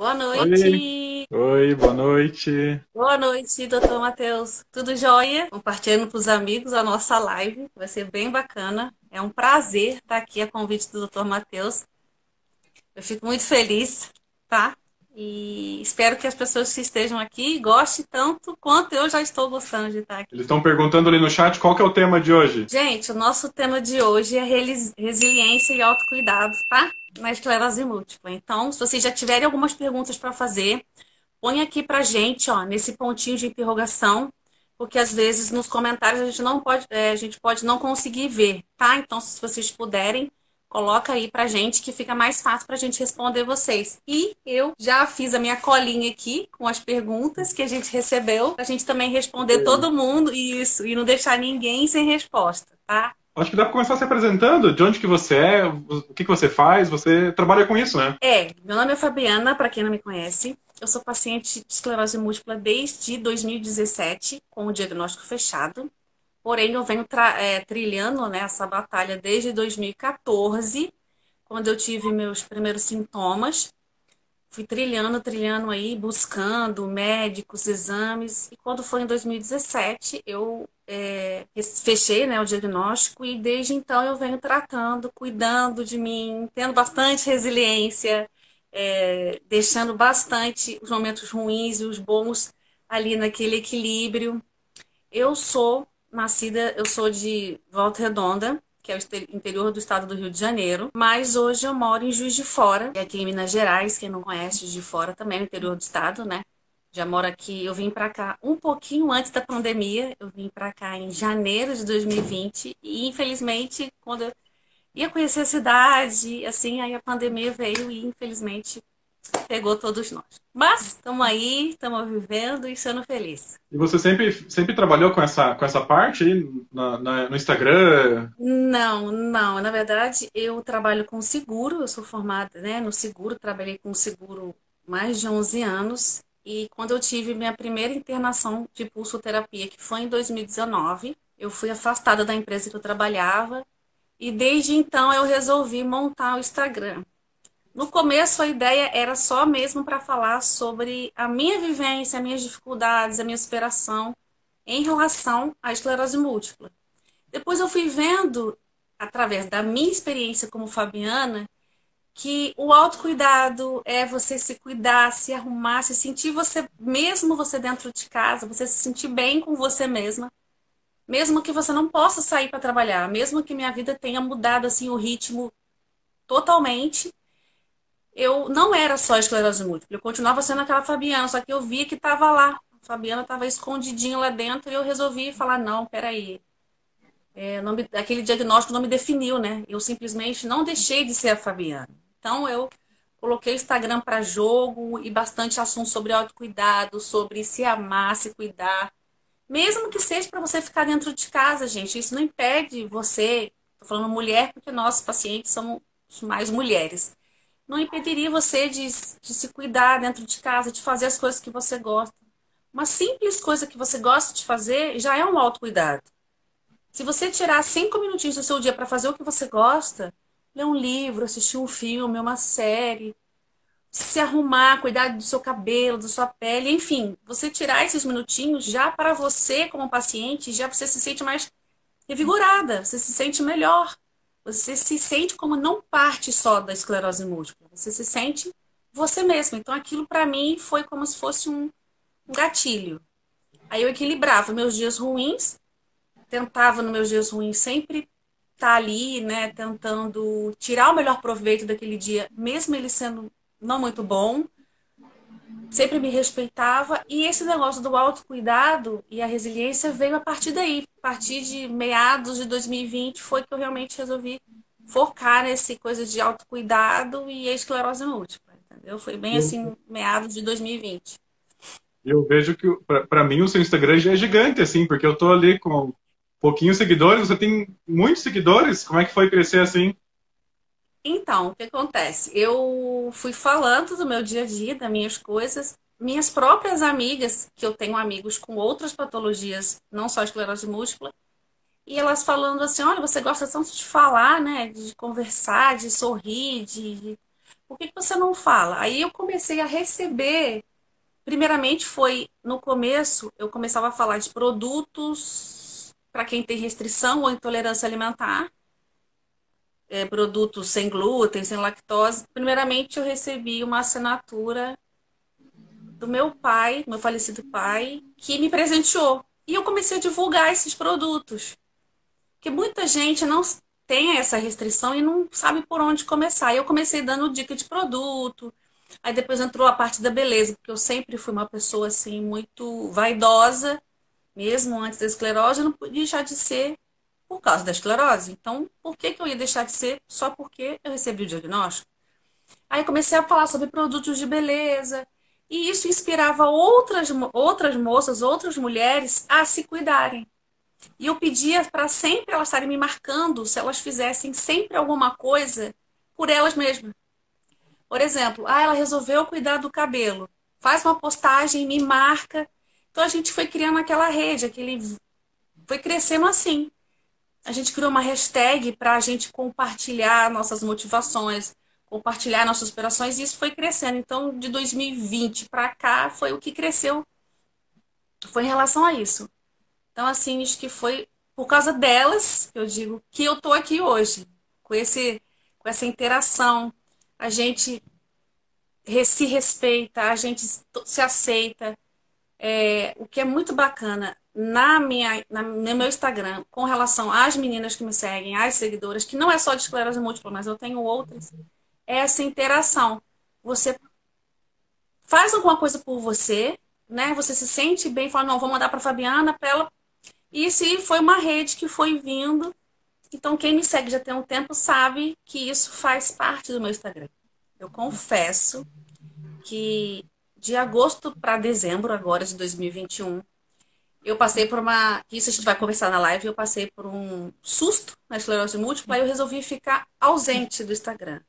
Boa Oi, noite. oi, boa noite. Boa noite, doutor Matheus. Tudo jóia? Compartilhando com os amigos a nossa live. Vai ser bem bacana. É um prazer estar aqui a convite do doutor Matheus. Eu fico muito feliz, tá? E espero que as pessoas que estejam aqui gostem tanto quanto eu já estou gostando de estar aqui. Eles estão perguntando ali no chat qual que é o tema de hoje. Gente, o nosso tema de hoje é resiliência e autocuidado, tá? Na esclerose múltipla. Então, se vocês já tiverem algumas perguntas para fazer, põe aqui pra gente, ó, nesse pontinho de interrogação, porque às vezes nos comentários a gente não pode, a gente pode não conseguir ver, tá? Então, se vocês puderem, coloca aí pra gente que fica mais fácil pra gente responder vocês. E eu já fiz a minha colinha aqui com as perguntas que a gente recebeu, pra gente também responder todo mundo isso e não deixar ninguém sem resposta, tá? Acho que dá para começar se apresentando. De onde que você é, o que que você faz? Você trabalha com isso, né? Meu nome é Fabiana, para quem não me conhece. Eu sou paciente de esclerose múltipla desde 2017, com o diagnóstico fechado. Porém, eu venho trilhando, né, essa batalha desde 2014, quando eu tive meus primeiros sintomas. Fui trilhando aí, buscando médicos, exames. E quando foi em 2017, eu fechei, né, o diagnóstico e desde então eu venho tratando, cuidando de mim, tendo bastante resiliência, deixando bastante os momentos ruins e os bons ali naquele equilíbrio. Eu sou de Volta Redonda, que é o interior do estado do Rio de Janeiro, mas hoje eu moro em Juiz de Fora, que é aqui em Minas Gerais. Quem não conhece Juiz de Fora também é no interior do estado, né? Já moro aqui, eu vim para cá um pouquinho antes da pandemia, eu vim para cá em janeiro de 2020 e infelizmente quando eu ia conhecer a cidade, assim, aí a pandemia veio e infelizmente pegou todos nós. Mas estamos aí, estamos vivendo e sendo felizes. E você sempre trabalhou com essa parte aí no Instagram? Não, não. Na verdade, eu trabalho com seguro, eu sou formada, né, no seguro, trabalhei com seguro mais de 11 anos. E quando eu tive minha primeira internação de pulsoterapia, que foi em 2019, eu fui afastada da empresa que eu trabalhava e desde então eu resolvi montar o Instagram. No começo, a ideia era só mesmo para falar sobre a minha vivência, as minhas dificuldades, a minha superação em relação à esclerose múltipla. Depois eu fui vendo, através da minha experiência como Fabiana, que o autocuidado é você se cuidar, se arrumar, se sentir você, mesmo você dentro de casa, você se sentir bem com você mesma, mesmo que você não possa sair para trabalhar, mesmo que minha vida tenha mudado assim o ritmo totalmente. Eu não era só esclerose múltipla, eu continuava sendo aquela Fabiana, só que eu via que estava lá. A Fabiana estava escondidinha lá dentro e eu resolvi falar, não, peraí, aquele diagnóstico não me definiu, né? Eu simplesmente não deixei de ser a Fabiana. Então eu coloquei o Instagram para jogo e bastante assunto sobre autocuidado, sobre se amar, se cuidar. Mesmo que seja para você ficar dentro de casa, gente, isso não impede você, tô falando mulher porque nós pacientes somos mais mulheres. Não impediria você de se cuidar dentro de casa, de fazer as coisas que você gosta. Uma simples coisa que você gosta de fazer já é um autocuidado. Se você tirar 5 minutinhos do seu dia para fazer o que você gosta, ler um livro, assistir um filme, uma série, se arrumar, cuidar do seu cabelo, da sua pele, enfim, você tirar esses minutinhos já para você como paciente, já você se sente mais revigorada, você se sente melhor. Você se sente como não parte só da esclerose múltipla, você se sente você mesmo. Então aquilo para mim foi como se fosse um gatilho. Aí eu equilibrava meus dias ruins, tentava nos meus dias ruins sempre estar ali, né, tentando tirar o melhor proveito daquele dia, mesmo ele sendo não muito bom, sempre me respeitava, e esse negócio do autocuidado e a resiliência veio a partir daí, a partir de meados de 2020 foi que eu realmente resolvi focar nesse coisa de autocuidado e a esclerose múltipla, entendeu? Foi bem Eu, assim, meados de 2020. eu vejo que para mim o seu Instagram já é gigante, assim, porque eu tô ali com pouquinhos seguidores, você tem muitos seguidores, como é que foi crescer assim? Então, o que acontece? Eu fui falando do meu dia a dia, das minhas coisas. Minhas próprias amigas, que eu tenho amigos com outras patologias, não só esclerose múltipla, e elas falando assim: olha, você gosta tanto de falar, né? De conversar, de sorrir, de Por que que você não fala? Aí eu comecei a receber. Primeiramente foi, no começo, eu começava a falar de produtos para quem tem restrição ou intolerância alimentar, produtos sem glúten, sem lactose. Primeiramente eu recebi uma assinatura do meu pai, meu falecido pai, que me presenteou. E eu comecei a divulgar esses produtos. Porque muita gente não tem essa restrição e não sabe por onde começar. Eu comecei dando dica de produto, aí depois entrou a parte da beleza, porque eu sempre fui uma pessoa assim muito vaidosa, mesmo antes da esclerose, eu não podia deixar de ser por causa da esclerose. Então, por que que eu ia deixar de ser só porque eu recebi o diagnóstico? Aí comecei a falar sobre produtos de beleza, e isso inspirava outras moças, outras mulheres a se cuidarem. E eu pedia para sempre elas estarem me marcando se elas fizessem sempre alguma coisa por elas mesmas. Por exemplo, ela resolveu cuidar do cabelo. Faz uma postagem, me marca. Então a gente foi criando aquela rede, foi crescendo assim. A gente criou uma hashtag para a gente compartilhar nossas motivações, compartilhar nossas operações, e isso foi crescendo. Então, de 2020 para cá, foi o que cresceu, foi em relação a isso. Então, assim, acho que foi por causa delas, eu digo, que eu tô aqui hoje, com essa interação. A gente se respeita, a gente se aceita. O que é muito bacana no meu Instagram, com relação às meninas que me seguem, às seguidoras, que não é só de esclerose múltipla, mas eu tenho outras, é essa interação. Você faz alguma coisa por você, né? Você se sente bem, fala, não, vou mandar para Fabiana, para ela. E se foi uma rede que foi vindo. Então, quem me segue já tem um tempo sabe que isso faz parte do meu Instagram. Eu confesso que de agosto para dezembro, agora de 2021, eu passei por isso a gente vai conversar na live, eu passei por um susto na esclerose múltipla e eu resolvi ficar ausente do Instagram.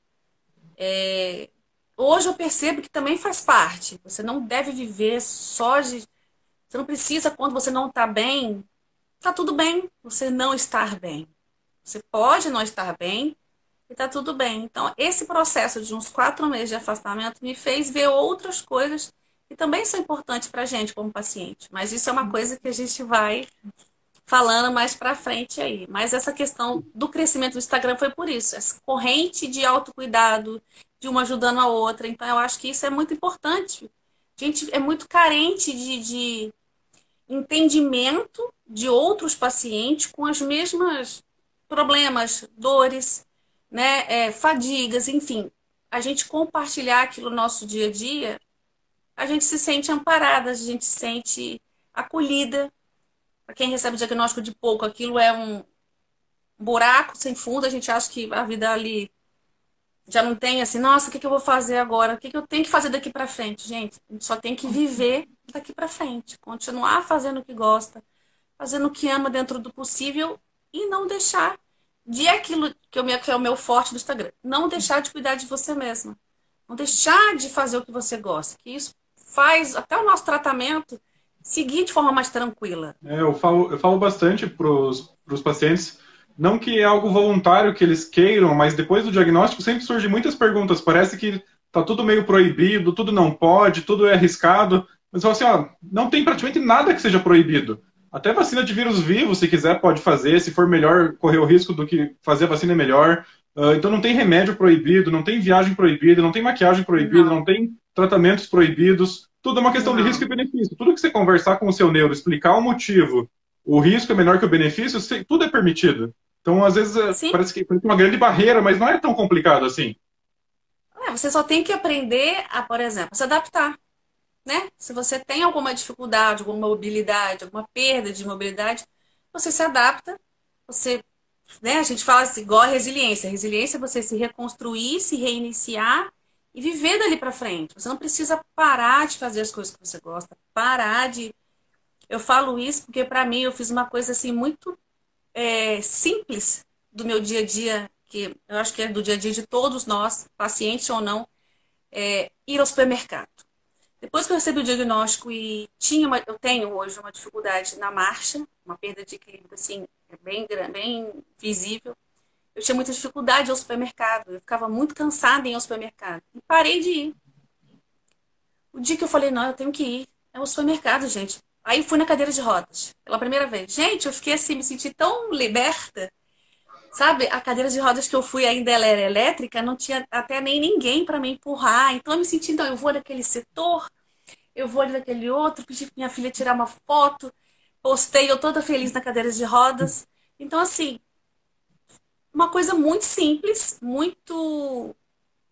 Hoje eu percebo que também faz parte. Você não deve viver só de. Você não precisa, quando você não está bem, tá tudo bem você não estar bem. Você pode não estar bem e tá tudo bem. Então, esse processo de uns 4 meses de afastamento me fez ver outras coisas que também são importantes para a gente como paciente. Mas isso é uma coisa que a gente vai falando mais para frente aí. Mas essa questão do crescimento do Instagram foi por isso. Essa corrente de autocuidado, de uma ajudando a outra. Então, eu acho que isso é muito importante. A gente é muito carente de entendimento de outros pacientes com as mesmas problemas, dores, né, fadigas, enfim. A gente compartilhar aquilo no nosso dia a dia, a gente se sente amparada, a gente se sente acolhida. Para quem recebe diagnóstico de pouco, aquilo é um buraco sem fundo, a gente acha que a vida ali já não tem assim, nossa, o que que eu vou fazer agora? O que que eu tenho que fazer daqui para frente? Gente, a gente só tem que viver daqui para frente, continuar fazendo o que gosta, fazendo o que ama dentro do possível e não deixar de aquilo que é o meu forte do Instagram. Não deixar de cuidar de você mesma. Não deixar de fazer o que você gosta. Que isso faz até o nosso tratamento seguir de forma mais tranquila. Eu falo bastante para os pacientes, não que é algo voluntário que eles queiram, mas depois do diagnóstico sempre surgem muitas perguntas. Parece que tá tudo meio proibido, tudo não pode, tudo é arriscado. Mas eu falo assim, ó, não tem praticamente nada que seja proibido. Até vacina de vírus vivo, se quiser, pode fazer. Se for melhor correr o risco do que fazer a vacina é melhor. Então não tem remédio proibido, não tem viagem proibida, não tem maquiagem proibida, Não, não tem tratamentos proibidos. Tudo é uma questão de risco e não. benefício. Tudo que você conversar com o seu neuro, explicar o motivo, o risco é menor que o benefício, tudo é permitido. Então, às vezes, Sim, parece uma grande barreira, mas não é tão complicado assim. você só tem que aprender a, por exemplo, se adaptar, né? Se você tem alguma dificuldade, alguma mobilidade, alguma perda de mobilidade, você se adapta, você, né? A gente fala assim, igual a resiliência. A resiliência é você se reconstruir, se reiniciar e viver dali para frente. Você não precisa parar de fazer as coisas que você gosta, parar de. Eu falo isso porque para mim eu fiz uma coisa assim muito simples do meu dia a dia, que eu acho que é do dia a dia de todos nós, pacientes ou não, ir ao supermercado. Depois que eu recebi o diagnóstico e eu tenho hoje uma dificuldade na marcha, uma perda de equilíbrio assim, bem visível. eu tinha muita dificuldade ao supermercado. Eu ficava muito cansada em ir ao supermercado. E parei de ir. O dia que eu falei, não, eu tenho que ir. É o supermercado, gente. Aí fui na cadeira de rodas, pela primeira vez. Gente, eu fiquei assim, me senti tão liberta. Sabe, a cadeira de rodas que eu fui ainda ela era elétrica, não tinha até nem ninguém para me empurrar. Então eu me senti, então, eu vou naquele setor, eu vou ali naquele outro, pedi pra minha filha tirar uma foto, postei eu toda feliz na cadeira de rodas. Então, assim, uma coisa muito simples, muito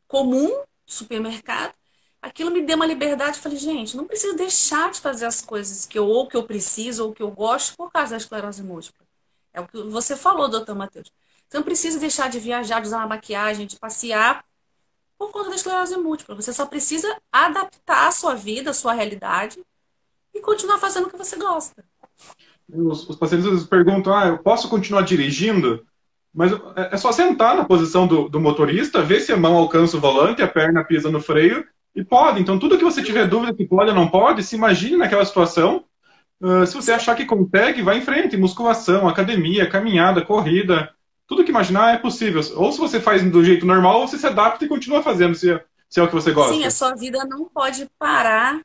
comum, supermercado. Aquilo me deu uma liberdade. Falei, gente, não preciso deixar de fazer as coisas que eu ou que eu preciso ou que eu gosto por causa da esclerose múltipla. É o que você falou, doutor Matheus. Você não precisa deixar de viajar, de usar uma maquiagem, de passear por conta da esclerose múltipla. Você só precisa adaptar a sua vida, a sua realidade e continuar fazendo o que você gosta. Os pacientes às vezes perguntam, eu posso continuar dirigindo? Mas é só sentar na posição do motorista, ver se a mão alcança o volante, a perna pisa no freio, e pode. Então, tudo que você tiver dúvida que pode ou não pode, se imagine naquela situação. Se você Sim. achar que consegue, vá em frente. Musculação, academia, caminhada, corrida. Tudo que imaginar é possível. Ou se você faz do jeito normal, ou você se adapta e continua fazendo, se é o que você Sim, a gosta. sua vida não pode parar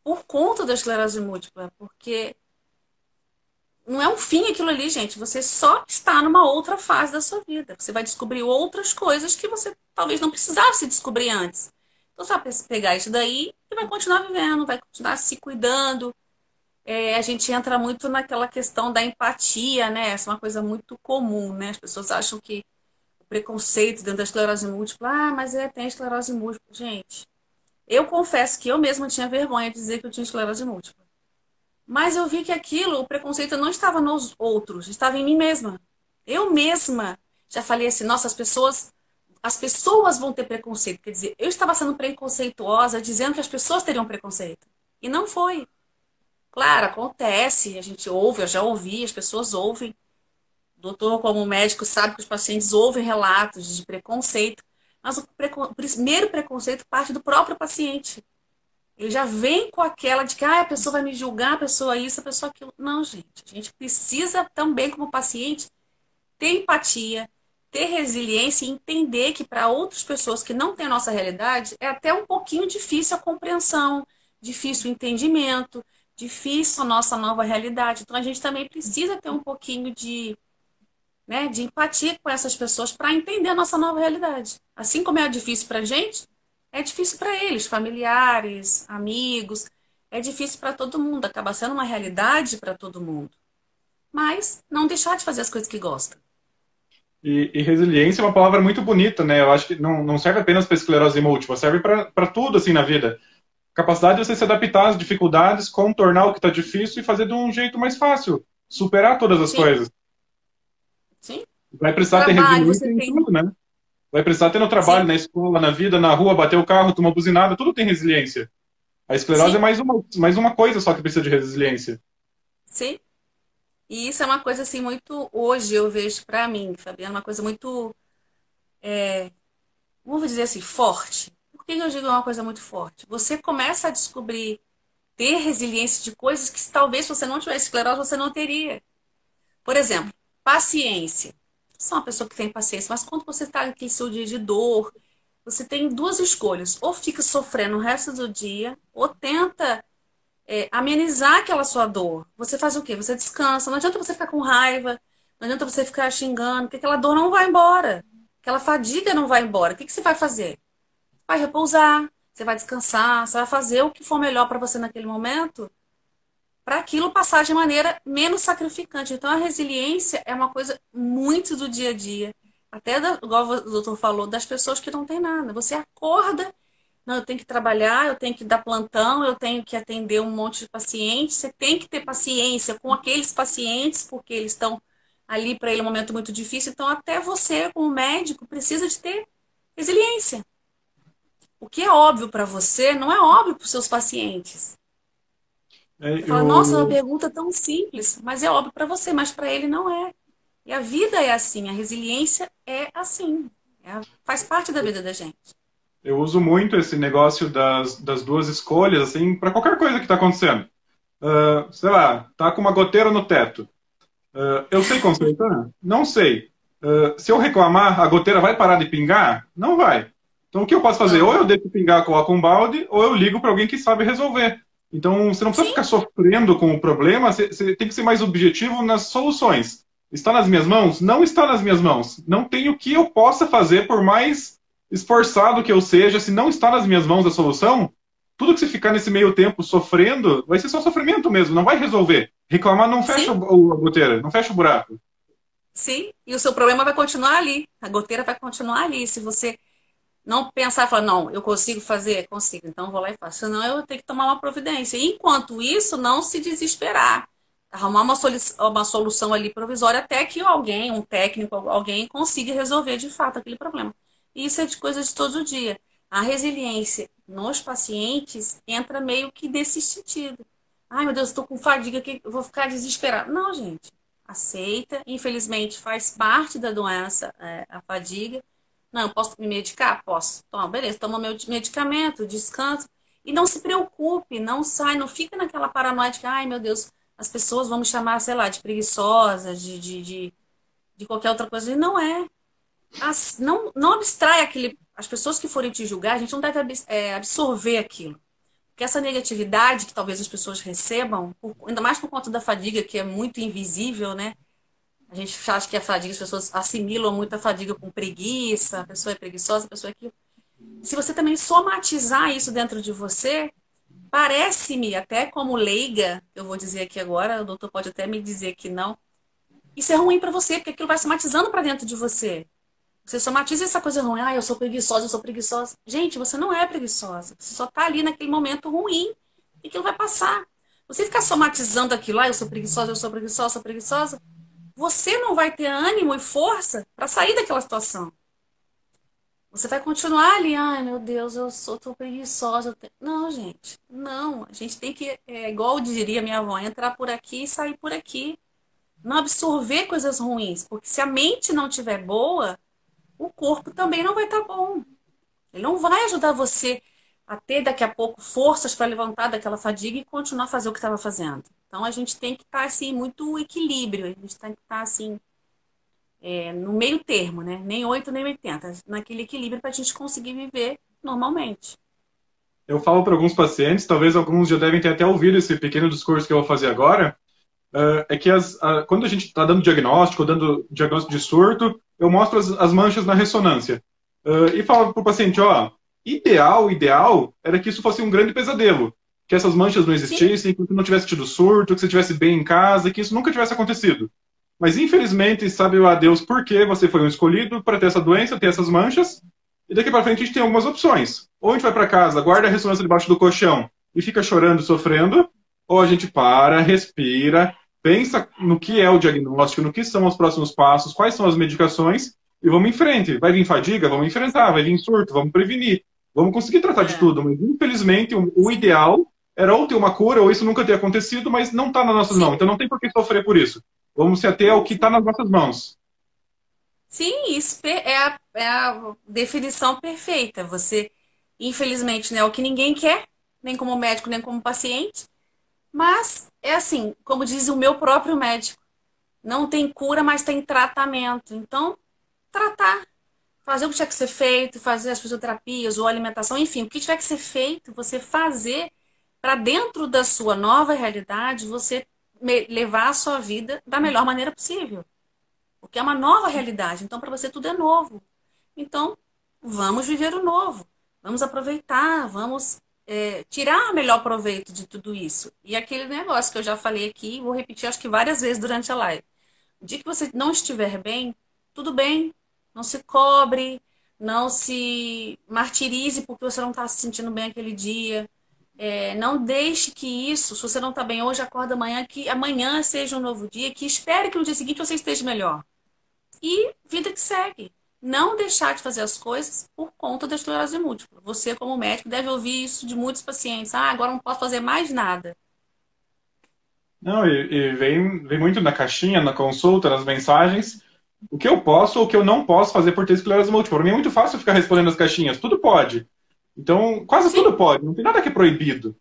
por conta da esclerose múltipla, porque não é um fim aquilo ali, gente. Você só está numa outra fase da sua vida. Você vai descobrir outras coisas que você talvez não precisasse descobrir antes. Então, você vai pegar isso daí e vai continuar vivendo, vai continuar se cuidando. A gente entra muito naquela questão da empatia, né? Essa é uma coisa muito comum, né? As pessoas acham que o preconceito dentro da esclerose múltipla, mas tem esclerose múltipla. Gente, eu confesso que eu mesma tinha vergonha de dizer que eu tinha esclerose múltipla. Mas eu vi que aquilo, o preconceito não estava nos outros, estava em mim mesma. Eu mesma já falei assim, nossa, as pessoas vão ter preconceito. Quer dizer, eu estava sendo preconceituosa dizendo que as pessoas teriam preconceito. E não foi. Claro, acontece, a gente ouve, eu já ouvi, as pessoas ouvem. O doutor, como médico, sabe que os pacientes ouvem relatos de preconceito. Mas o primeiro preconceito parte do próprio paciente. Ele já vem com aquela de que a pessoa vai me julgar, a pessoa isso, a pessoa aquilo. Não, gente. A gente precisa também, como paciente, ter empatia, ter resiliência e entender que para outras pessoas que não têm a nossa realidade, é até um pouquinho difícil a compreensão, difícil o entendimento, difícil a nossa nova realidade. Então a gente também precisa ter um pouquinho de empatia com essas pessoas para entender a nossa nova realidade. Assim como é difícil para a gente, é difícil para eles, familiares, amigos, é difícil para todo mundo, acaba sendo uma realidade para todo mundo. Mas não deixar de fazer as coisas que gosta. E resiliência é uma palavra muito bonita, né? Eu acho que não serve apenas para esclerose múltipla, serve para tudo assim na vida. Capacidade de você se adaptar às dificuldades, contornar o que está difícil e fazer de um jeito mais fácil, superar todas as Sim, coisas. sim. Vai No precisar ter trabalho resiliência você em tem. tudo, né? Vai precisar ter no trabalho, Sim, na escola, na vida, na rua, bater o carro, tomar buzinada, tudo tem resiliência. A esclerose é sim, mais uma coisa só que precisa de resiliência. sim. E isso é uma coisa assim muito. Hoje eu vejo pra mim, Fabiana, uma coisa muito. Vamos dizer assim, forte. Por que eu digo uma coisa muito forte? Você começa a descobrir, ter resiliência de coisas que talvez se você não tivesse esclerose, você não teria. Por exemplo, paciência. Você é uma pessoa que tem paciência, mas quando você está aqui seu dia de dor, você tem duas escolhas. Ou fica sofrendo o resto do dia, ou tenta amenizar aquela sua dor. Você faz o quê? Você descansa. Não adianta você ficar com raiva, não adianta você ficar xingando, porque aquela dor não vai embora. Aquela fadiga não vai embora. O que que você vai fazer? Vai repousar, você vai descansar, você vai fazer o que for melhor para você naquele momento, para aquilo passar de maneira menos sacrificante. Então, a resiliência é uma coisa muito do dia a dia. Até, igual o doutor falou, das pessoas que não têm nada. Você acorda, não, eu tenho que trabalhar, eu tenho que dar plantão, eu tenho que atender um monte de pacientes. Você tem que ter paciência com aqueles pacientes, porque eles estão ali para ele um momento muito difícil. Então, até você, como médico, precisa de ter resiliência. O que é óbvio para você não é óbvio para os seus pacientes. É, Você fala, nossa, é uma eu, pergunta tão simples, mas é óbvio para você, mas para ele não é. E a vida é assim, a resiliência é assim. Faz parte da vida da gente. eu uso muito esse negócio das duas escolhas, assim, para qualquer coisa que está acontecendo. Sei lá, tá com uma goteira no teto. Eu sei consertar? Não sei. Se eu reclamar, a goteira vai parar de pingar? Não vai. Então, o que eu posso fazer? Ou Não. eu deixo pingar, coloco um balde, ou eu ligo para alguém que sabe resolver. Então, você não precisa Sim, ficar sofrendo com o problema, você tem que ser mais objetivo nas soluções. Está nas minhas mãos? Não está nas minhas mãos. Não tem o que eu possa fazer, por mais esforçado que eu seja, se não está nas minhas mãos a solução, tudo que você ficar nesse meio tempo sofrendo, vai ser só sofrimento mesmo, não vai resolver. Reclamar não fecha sim, a goteira, não fecha o buraco. sim. E o seu problema vai continuar ali. A goteira vai continuar ali. Se você não pensar e falar, não, eu consigo fazer, consigo, então eu vou lá e faço. Senão eu tenho que tomar uma providência. E, enquanto isso, não se desesperar. Arrumar uma solução ali provisória até que alguém, um técnico, alguém consiga resolver de fato aquele problema. E isso é de coisas de todo dia. A resiliência nos pacientes entra meio que nesse sentido. Ai, meu Deus, estou com fadiga, eu vou ficar desesperado. Não, gente. Aceita. Infelizmente, faz parte da doença, a fadiga. Não, eu posso me medicar? Posso. Toma, beleza, toma meu medicamento, descanso. E não se preocupe, não sai, não fica naquela paranoia de que, ai meu Deus, as pessoas vão me chamar, sei lá, de preguiçosa, de qualquer outra coisa. E não é. Não abstrai aquele. As pessoas que forem te julgar, a gente não deve absorver aquilo. Porque essa negatividade que talvez as pessoas recebam, ainda mais por conta da fadiga, que é muito invisível, né? A gente acha que a fadiga, as pessoas assimilam muito a fadiga com preguiça, a pessoa é preguiçosa, a pessoa é aquilo. Se você também somatizar isso dentro de você, parece-me, até como leiga, eu vou dizer aqui agora, o doutor pode até me dizer que não, isso é ruim para você, porque aquilo vai somatizando para dentro de você. Você somatiza essa coisa ruim, ah, eu sou preguiçosa, eu sou preguiçosa. Gente, você não é preguiçosa, você só tá ali naquele momento ruim e aquilo vai passar. Você ficar somatizando aquilo, ah, eu sou preguiçosa, eu sou preguiçosa, eu sou preguiçosa, você não vai ter ânimo e força para sair daquela situação. Você vai continuar ali, ai meu Deus, tô preguiçosa. Não, gente, não. A gente tem que, igual diria minha avó, entrar por aqui e sair por aqui. Não absorver coisas ruins, porque se a mente não estiver boa, o corpo também não vai estar bom. Ele não vai ajudar você a ter daqui a pouco forças para levantar daquela fadiga e continuar a fazer o que estava fazendo. Então a gente tem que estar assim muito equilíbrio, a gente tem que estar assim no meio termo, né? Nem 8 nem 80, naquele equilíbrio para a gente conseguir viver normalmente. Eu falo para alguns pacientes, talvez alguns já devem ter até ouvido esse pequeno discurso que eu vou fazer agora, é que quando a gente está dando diagnóstico, dando diagnóstico de surto, eu mostro as manchas na ressonância. E falo para o paciente, ó, ideal era que isso fosse um grande pesadelo, que essas manchas não Sim, existissem, que você não tivesse tido surto, que você estivesse bem em casa, que isso nunca tivesse acontecido. Mas infelizmente, sabe a Deus por que você foi um escolhido para ter essa doença, ter essas manchas, e daqui para frente a gente tem algumas opções. Ou a gente vai para casa, guarda a ressonância debaixo do colchão e fica chorando, sofrendo, ou a gente para, respira, pensa no que é o diagnóstico, no que são os próximos passos, quais são as medicações, e vamos em frente. Vai vir fadiga? Vamos enfrentar. Vai vir surto? Vamos prevenir. Vamos conseguir tratar de é, tudo, mas infelizmente o sim, ideal era ou ter uma cura, ou isso nunca ter acontecido, mas não está nas nossas sim, mãos. Então não tem por que sofrer por isso. Vamos se ater ao sim, que está sim. nas nossas mãos. Sim, isso é a definição perfeita. Você, infelizmente, não é o que ninguém quer, nem como médico, nem como paciente, mas é assim, como diz o meu próprio médico, não tem cura, mas tem tratamento. Então, tratar, fazer o que tinha que ser feito, fazer as fisioterapias ou alimentação, enfim, o que tiver que ser feito, você fazer para dentro da sua nova realidade, você levar a sua vida da melhor maneira possível. Porque é uma nova realidade, então para você tudo é novo. Então, vamos viver o novo, vamos aproveitar, vamos tirar o melhor proveito de tudo isso. E aquele negócio que eu já falei aqui, vou repetir acho que várias vezes durante a live. O dia que você não estiver bem, tudo bem, não se cobre, não se martirize porque você não está se sentindo bem aquele dia. Não deixe que isso, se você não está bem hoje, acorda amanhã, que amanhã seja um novo dia, que espere que no dia seguinte você esteja melhor. E vida que segue. Não deixar de fazer as coisas por conta da esclerose múltipla. Você, como médico, deve ouvir isso de muitos pacientes. Ah, agora não posso fazer mais nada. Não, e vem muito na caixinha, na consulta, nas mensagens, o que eu posso ou o que eu não posso fazer por ter esclerose múltipla. Para mim é muito fácil ficar respondendo as caixinhas. Tudo pode. Então, quase Sim, tudo pode. Não tem nada que é proibido.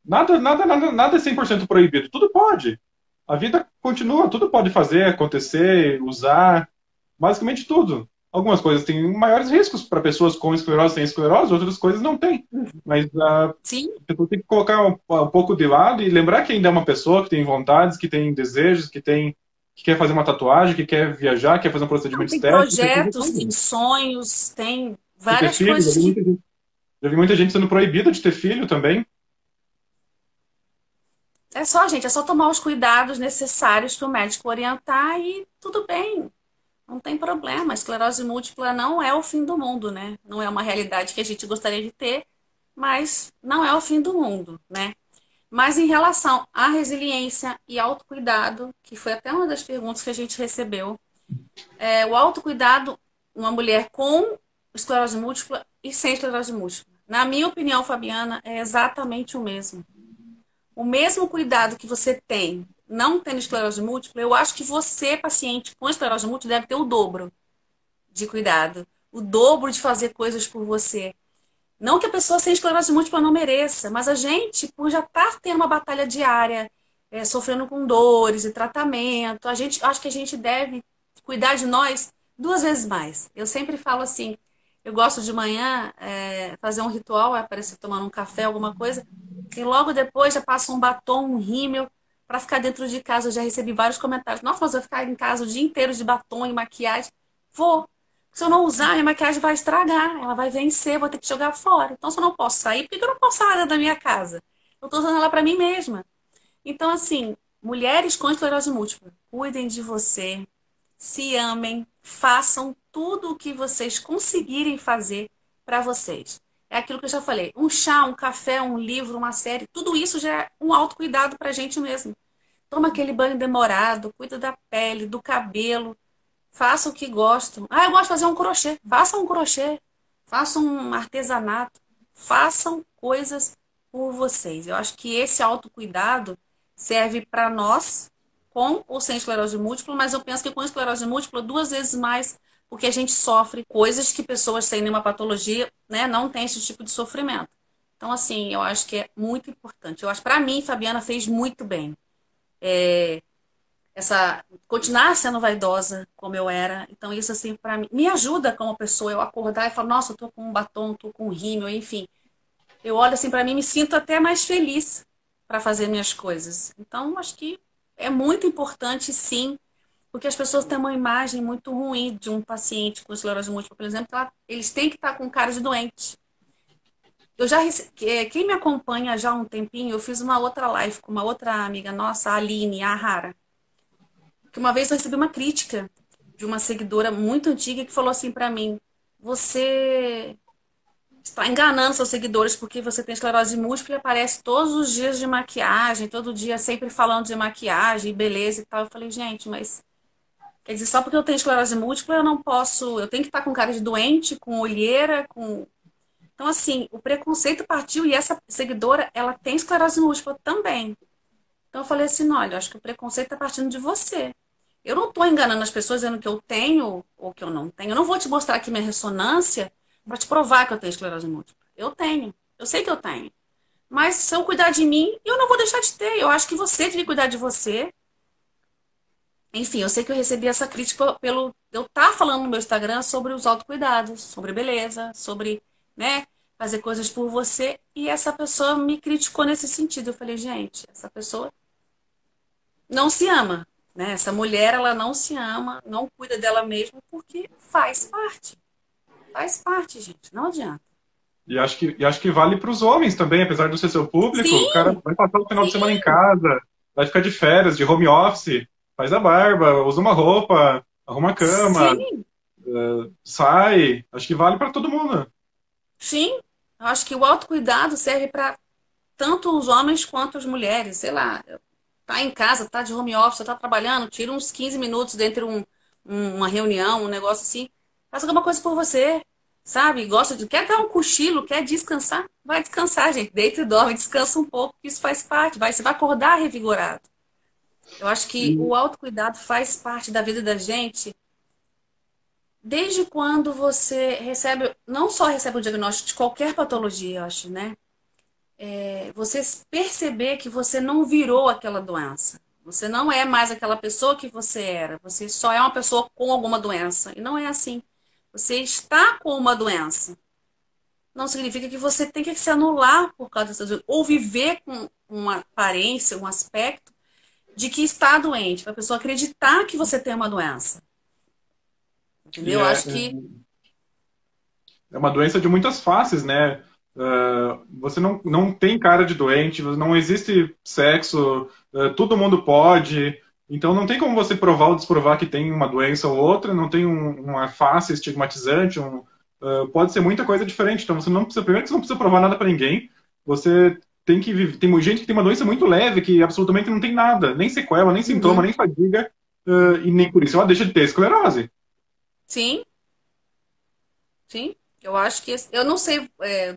Nada é 100% proibido. Tudo pode. A vida continua, tudo pode fazer, acontecer, usar. basicamente tudo. Algumas coisas têm maiores riscos para pessoas com esclerose, sem esclerose, outras coisas não têm. Mas Sim, a pessoa tem que colocar um pouco de lado e lembrar que ainda é uma pessoa que tem vontades, que tem desejos, que quer fazer uma tatuagem, que quer viajar, quer fazer um não, procedimento tem estético, quer fazer projetos, tem tudo. sonhos, tem Quer ter várias filho, coisas que. já vi muita gente sendo proibida de ter filho também. É só, gente, é só tomar os cuidados necessários que o médico orientar e tudo bem. Não tem problema. A esclerose múltipla não é o fim do mundo, né? Não é uma realidade que a gente gostaria de ter, mas não é o fim do mundo, né? Mas em relação à resiliência e autocuidado, que foi até uma das perguntas que a gente recebeu, o autocuidado, uma mulher com esclerose múltipla e sem esclerose múltipla. Na minha opinião, Fabiana, é exatamente o mesmo. O mesmo cuidado que você tem não tendo esclerose múltipla, eu acho que você, paciente com esclerose múltipla, deve ter o dobro de cuidado, o dobro de fazer coisas por você. Não que a pessoa sem esclerose múltipla não mereça, mas a gente, por já estar tendo uma batalha diária, sofrendo com dores e tratamento, a gente acho que a gente deve cuidar de nós duas vezes mais. Eu sempre falo assim, eu gosto de manhã fazer um ritual, aparecer tomando um café, alguma coisa, e logo depois já passo um batom, um rímel, para ficar dentro de casa. Eu já recebi vários comentários. Nossa, mas eu vou ficar em casa o dia inteiro de batom e maquiagem. Vou. Se eu não usar, minha maquiagem vai estragar, ela vai vencer, vou ter que jogar fora. Então, se eu não posso sair, por que eu não posso sair da minha casa? Eu estou usando ela para mim mesma. Então, assim, mulheres com esclerose múltipla, cuidem de você, se amem, façam tudo o que vocês conseguirem fazer para vocês. É aquilo que eu já falei: um chá, um café, um livro, uma série, tudo isso já é um autocuidado para a gente mesmo. Toma aquele banho demorado, cuida da pele, do cabelo, faça o que gostam. Ah, eu gosto de fazer um crochê. Faça um crochê. Faça um artesanato. Façam coisas por vocês. Eu acho que esse autocuidado serve para nós, com ou sem esclerose múltipla, mas eu penso que com esclerose múltipla, duas vezes mais, porque a gente sofre coisas que pessoas sem nenhuma patologia, né, não têm esse tipo de sofrimento. Então, assim, eu acho que é muito importante. Eu acho, para mim, Fabiana fez muito bem essa continuar sendo vaidosa como eu era. Então isso assim para mim me ajuda como pessoa eu acordar e falar, nossa, eu tô com um batom, tô com um rímel, enfim. Eu olho assim para mim e me sinto até mais feliz para fazer minhas coisas. Então acho que é muito importante sim, porque as pessoas têm uma imagem muito ruim de um paciente com esclerose múltipla, por exemplo, eles têm que estar com cara de doente. Eu já quem me acompanha já há um tempinho, eu fiz uma outra live com uma outra amiga nossa, a Aline, a Rara, que uma vez eu recebi uma crítica de uma seguidora muito antiga que falou assim pra mim: você está enganando seus seguidores porque você tem esclerose múltipla e aparece todos os dias de maquiagem, todo dia sempre falando de maquiagem, beleza e tal. Eu falei, gente, mas quer dizer, só porque eu tenho esclerose múltipla eu não posso, eu tenho que estar com cara de doente, com olheira, com. Então, assim, o preconceito partiu e essa seguidora, ela tem esclerose múltipla também. Então eu falei assim, olha, eu acho que o preconceito está partindo de você. Eu não estou enganando as pessoas dizendo que eu tenho ou que eu não tenho. Eu não vou te mostrar aqui minha ressonância para te provar que eu tenho esclerose múltipla. Eu tenho. Eu sei que eu tenho. Mas se eu cuidar de mim, eu não vou deixar de ter. Eu acho que você deve cuidar de você. Enfim, eu sei que eu recebi essa crítica pelo eu estar falando no meu Instagram sobre os autocuidados, sobre beleza, sobre, né, fazer coisas por você. E essa pessoa me criticou nesse sentido. Eu falei, gente, essa pessoa não se ama, né? Essa mulher, ela não se ama, não cuida dela mesma, porque faz parte. Faz parte, gente. Não adianta. E acho que vale para os homens também, apesar de ser seu público. O cara Sim, vai passar o final de semana em sim, casa, vai ficar de férias, de home office, faz a barba, usa uma roupa, arruma a cama, sim, sai. Acho que vale para todo mundo. sim. Eu acho que o autocuidado serve para tanto os homens quanto as mulheres. Sei lá, tá em casa, tá de home office, tá trabalhando, tira uns 15 minutos dentre uma reunião, um negócio assim. Faça alguma coisa por você, sabe? Gosta de, quer dar um cochilo, quer descansar? Vai descansar, gente. Deita e dorme, descansa um pouco, que isso faz parte. Você vai acordar revigorado. Eu acho que E, o autocuidado faz parte da vida da gente desde quando você recebe, não só recebe o diagnóstico de qualquer patologia, eu acho, né? Você perceber que você não virou aquela doença. Você não é mais aquela pessoa que você era. Você só é uma pessoa com alguma doença. E não é assim. Você está com uma doença. Não significa que você tem que se anular por causa dessas doenças. Ou viver com uma aparência, um aspecto de que está doente. Para a pessoa acreditar que você tem uma doença. E Entendeu? Eu acho que é uma doença de muitas faces, né? Você não tem cara de doente, não existe sexo, todo mundo pode. Então não tem como você provar ou desprovar que tem uma doença ou outra, não tem uma face estigmatizante, pode ser muita coisa diferente. Então você não precisa, primeiro que você não precisa provar nada para ninguém. Você tem que viver. Tem gente que tem uma doença muito leve, que absolutamente não tem nada, nem sequela, nem sintoma, uhum, nem fadiga, e nem por isso ela deixa de ter esclerose. sim, sim. Eu acho que eu não sei,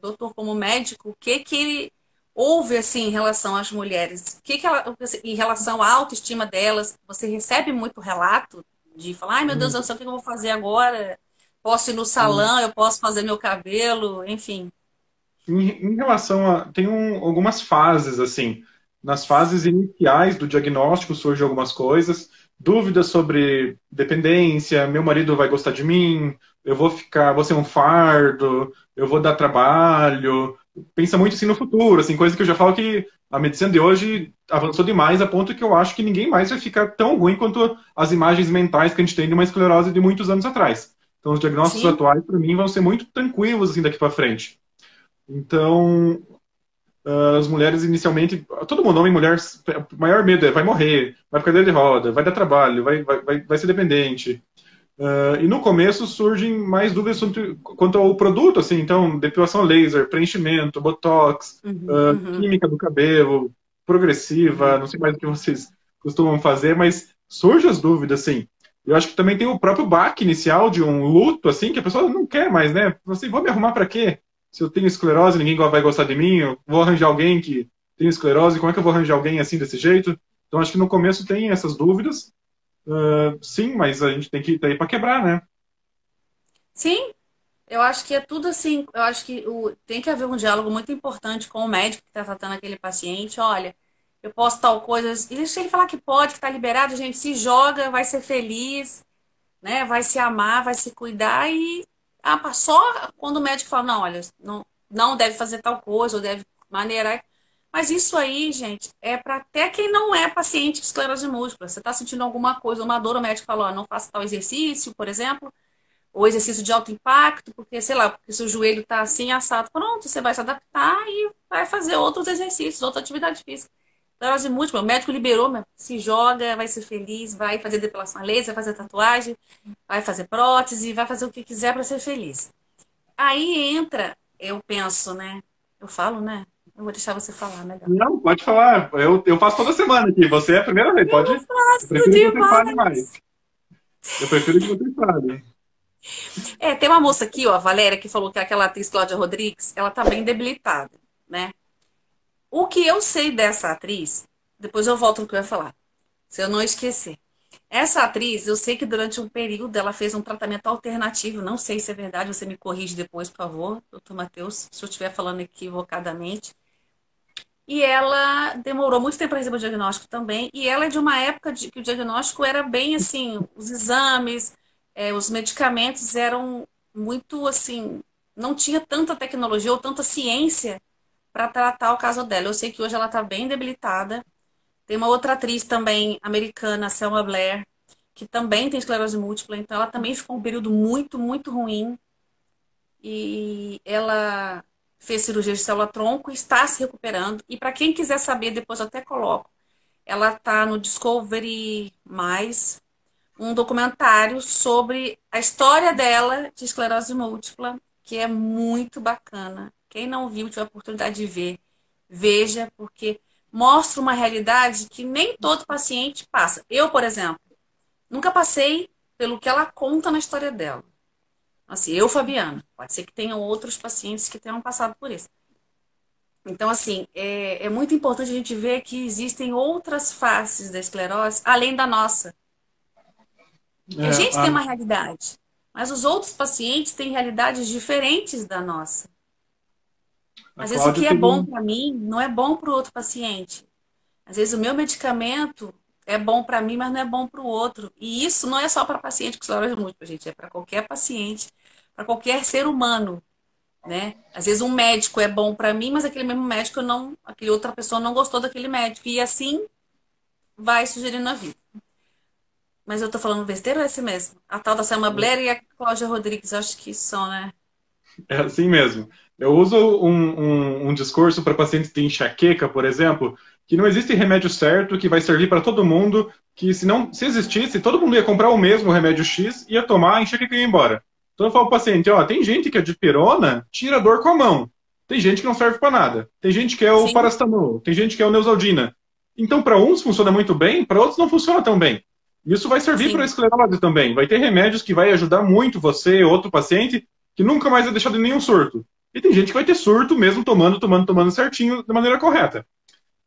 doutor, como médico, o que que ele houve assim em relação às mulheres, o que que ela, em relação à autoestima delas, você recebe muito relato de falar, ai meu Deus do céu, o que eu vou fazer agora? Posso ir no salão, eu posso fazer meu cabelo, enfim. Em relação a. Algumas fases, assim. Nas fases iniciais do diagnóstico surgem algumas coisas, dúvidas sobre dependência, meu marido vai gostar de mim, vou ser um fardo, eu vou dar trabalho. Pensa muito assim no futuro, assim, coisa que eu já falo que a medicina de hoje avançou demais a ponto que eu acho que ninguém mais vai ficar tão ruim quanto as imagens mentais que a gente tem de uma esclerose de muitos anos atrás. Então, os diagnósticos Sim, atuais, para mim, vão ser muito tranquilos assim daqui para frente. Então, as mulheres inicialmente, todo mundo, homem e mulher, o maior medo é vai morrer, vai ficar de roda, vai dar trabalho, vai ser dependente. E no começo surgem mais dúvidas quanto ao produto, assim, então, depilação laser, preenchimento, botox, uhum, uhum, química do cabelo, progressiva, uhum. não sei mais o que vocês costumam fazer, mas surgem as dúvidas, assim. Eu acho que também tem o próprio baque inicial de um luto, assim, que a pessoa não quer mais, né? Assim, vou me arrumar para quê? Se eu tenho esclerose, ninguém vai gostar de mim, eu vou arranjar alguém que tem esclerose, como é que eu vou arranjar alguém assim desse jeito? Então, acho que no começo tem essas dúvidas, sim, mas a gente tem que estar aí para quebrar, né? Sim, eu acho que é tudo assim. Eu acho que tem que haver um diálogo muito importante com o médico que está tratando aquele paciente. Olha, eu posso tal coisa. E se ele falar que pode, que está liberado, a gente se joga, vai ser feliz, né? Vai se amar, vai se cuidar e só quando o médico fala, não, olha, não deve fazer tal coisa, ou deve maneirar. Mas isso aí, gente, é para até quem não é paciente de esclerose múltipla. Você está sentindo alguma coisa, uma dor, o médico falou, ó, não faça tal exercício, por exemplo, ou exercício de alto impacto, porque, sei lá, porque seu joelho está assim assado. Pronto, você vai se adaptar e vai fazer outros exercícios, outra atividade física. Esclerose múltipla, o médico liberou, se joga, vai ser feliz, vai fazer depilação a laser, vai fazer tatuagem, vai fazer prótese, vai fazer o que quiser para ser feliz. Aí entra, eu penso, né? Eu falo, né? Eu vou deixar você falar melhor. Não, pode falar. Eu faço toda semana aqui. Você é a primeira vez, pode. Eu Eu faço prefiro que você fale mais. demais. Eu prefiro que você fale. Tem uma moça aqui, ó, a Valéria, que falou que é aquela atriz Cláudia Rodrigues, ela tá bem debilitada, né? O que eu sei dessa atriz, depois eu volto no que eu ia falar, se eu não esquecer. Essa atriz, eu sei que durante um período ela fez um tratamento alternativo, não sei se é verdade, você me corrige depois, por favor, doutor Matheus, se eu estiver falando equivocadamente. E ela demorou muito tempo para receber o diagnóstico também, e ela é de uma época de que o diagnóstico era bem assim, os exames, os medicamentos eram muito assim, não tinha tanta tecnologia ou tanta ciência para tratar o caso dela. Eu sei que hoje ela está bem debilitada. Tem uma outra atriz também americana, Selma Blair, que também tem esclerose múltipla, então ela também ficou um período muito, muito ruim. E ela fez cirurgia de célula-tronco e está se recuperando. E para quem quiser saber, depois eu até coloco, ela está no Discovery Mais, um documentário sobre a história dela de esclerose múltipla, que é muito bacana. Quem não viu, tiver a oportunidade de ver, veja, porque mostra uma realidade que nem todo paciente passa. Eu, por exemplo, nunca passei pelo que ela conta na história dela. Assim, eu, Fabiana, pode ser que tenham outros pacientes que tenham passado por isso. Então, assim, é muito importante a gente ver que existem outras faces da esclerose, além da nossa. Que a É, gente a, tem uma realidade, mas os outros pacientes têm realidades diferentes da nossa. a Às vezes o Cláudia que é teve bom um. para mim não é bom para o outro paciente. Às vezes o meu medicamento é bom para mim, mas não é bom para o outro. E isso não é só para paciente com esclerose múltipla, gente, é para qualquer paciente, para qualquer ser humano, né? Às vezes um médico é bom para mim, mas aquele mesmo médico não, aquele outra pessoa não gostou daquele médico e assim vai sugerindo a vida. Mas eu tô falando besteira ou é esse mesmo? A tal da Selma Blair e a Cláudia Rodrigues, acho que são, né? É assim mesmo. Eu uso um discurso para pacientes de enxaqueca, por exemplo, que não existe remédio certo que vai servir para todo mundo, que se não, se existisse, todo mundo ia comprar o mesmo remédio X, ia tomar, a enxaqueca ia embora. Então eu falo para o paciente, ó, tem gente que a dipirona tira a dor com a mão. Tem gente que não serve para nada. Tem gente que é o Sim, paracetamol, tem gente que é o Neosaldina. Então para uns funciona muito bem, para outros não funciona tão bem. Isso vai servir para a sim, esclerose também. Vai ter remédios que vai ajudar muito você, outro paciente, que nunca mais é deixado em nenhum surto. E tem gente que vai ter surto mesmo tomando certinho, da maneira correta.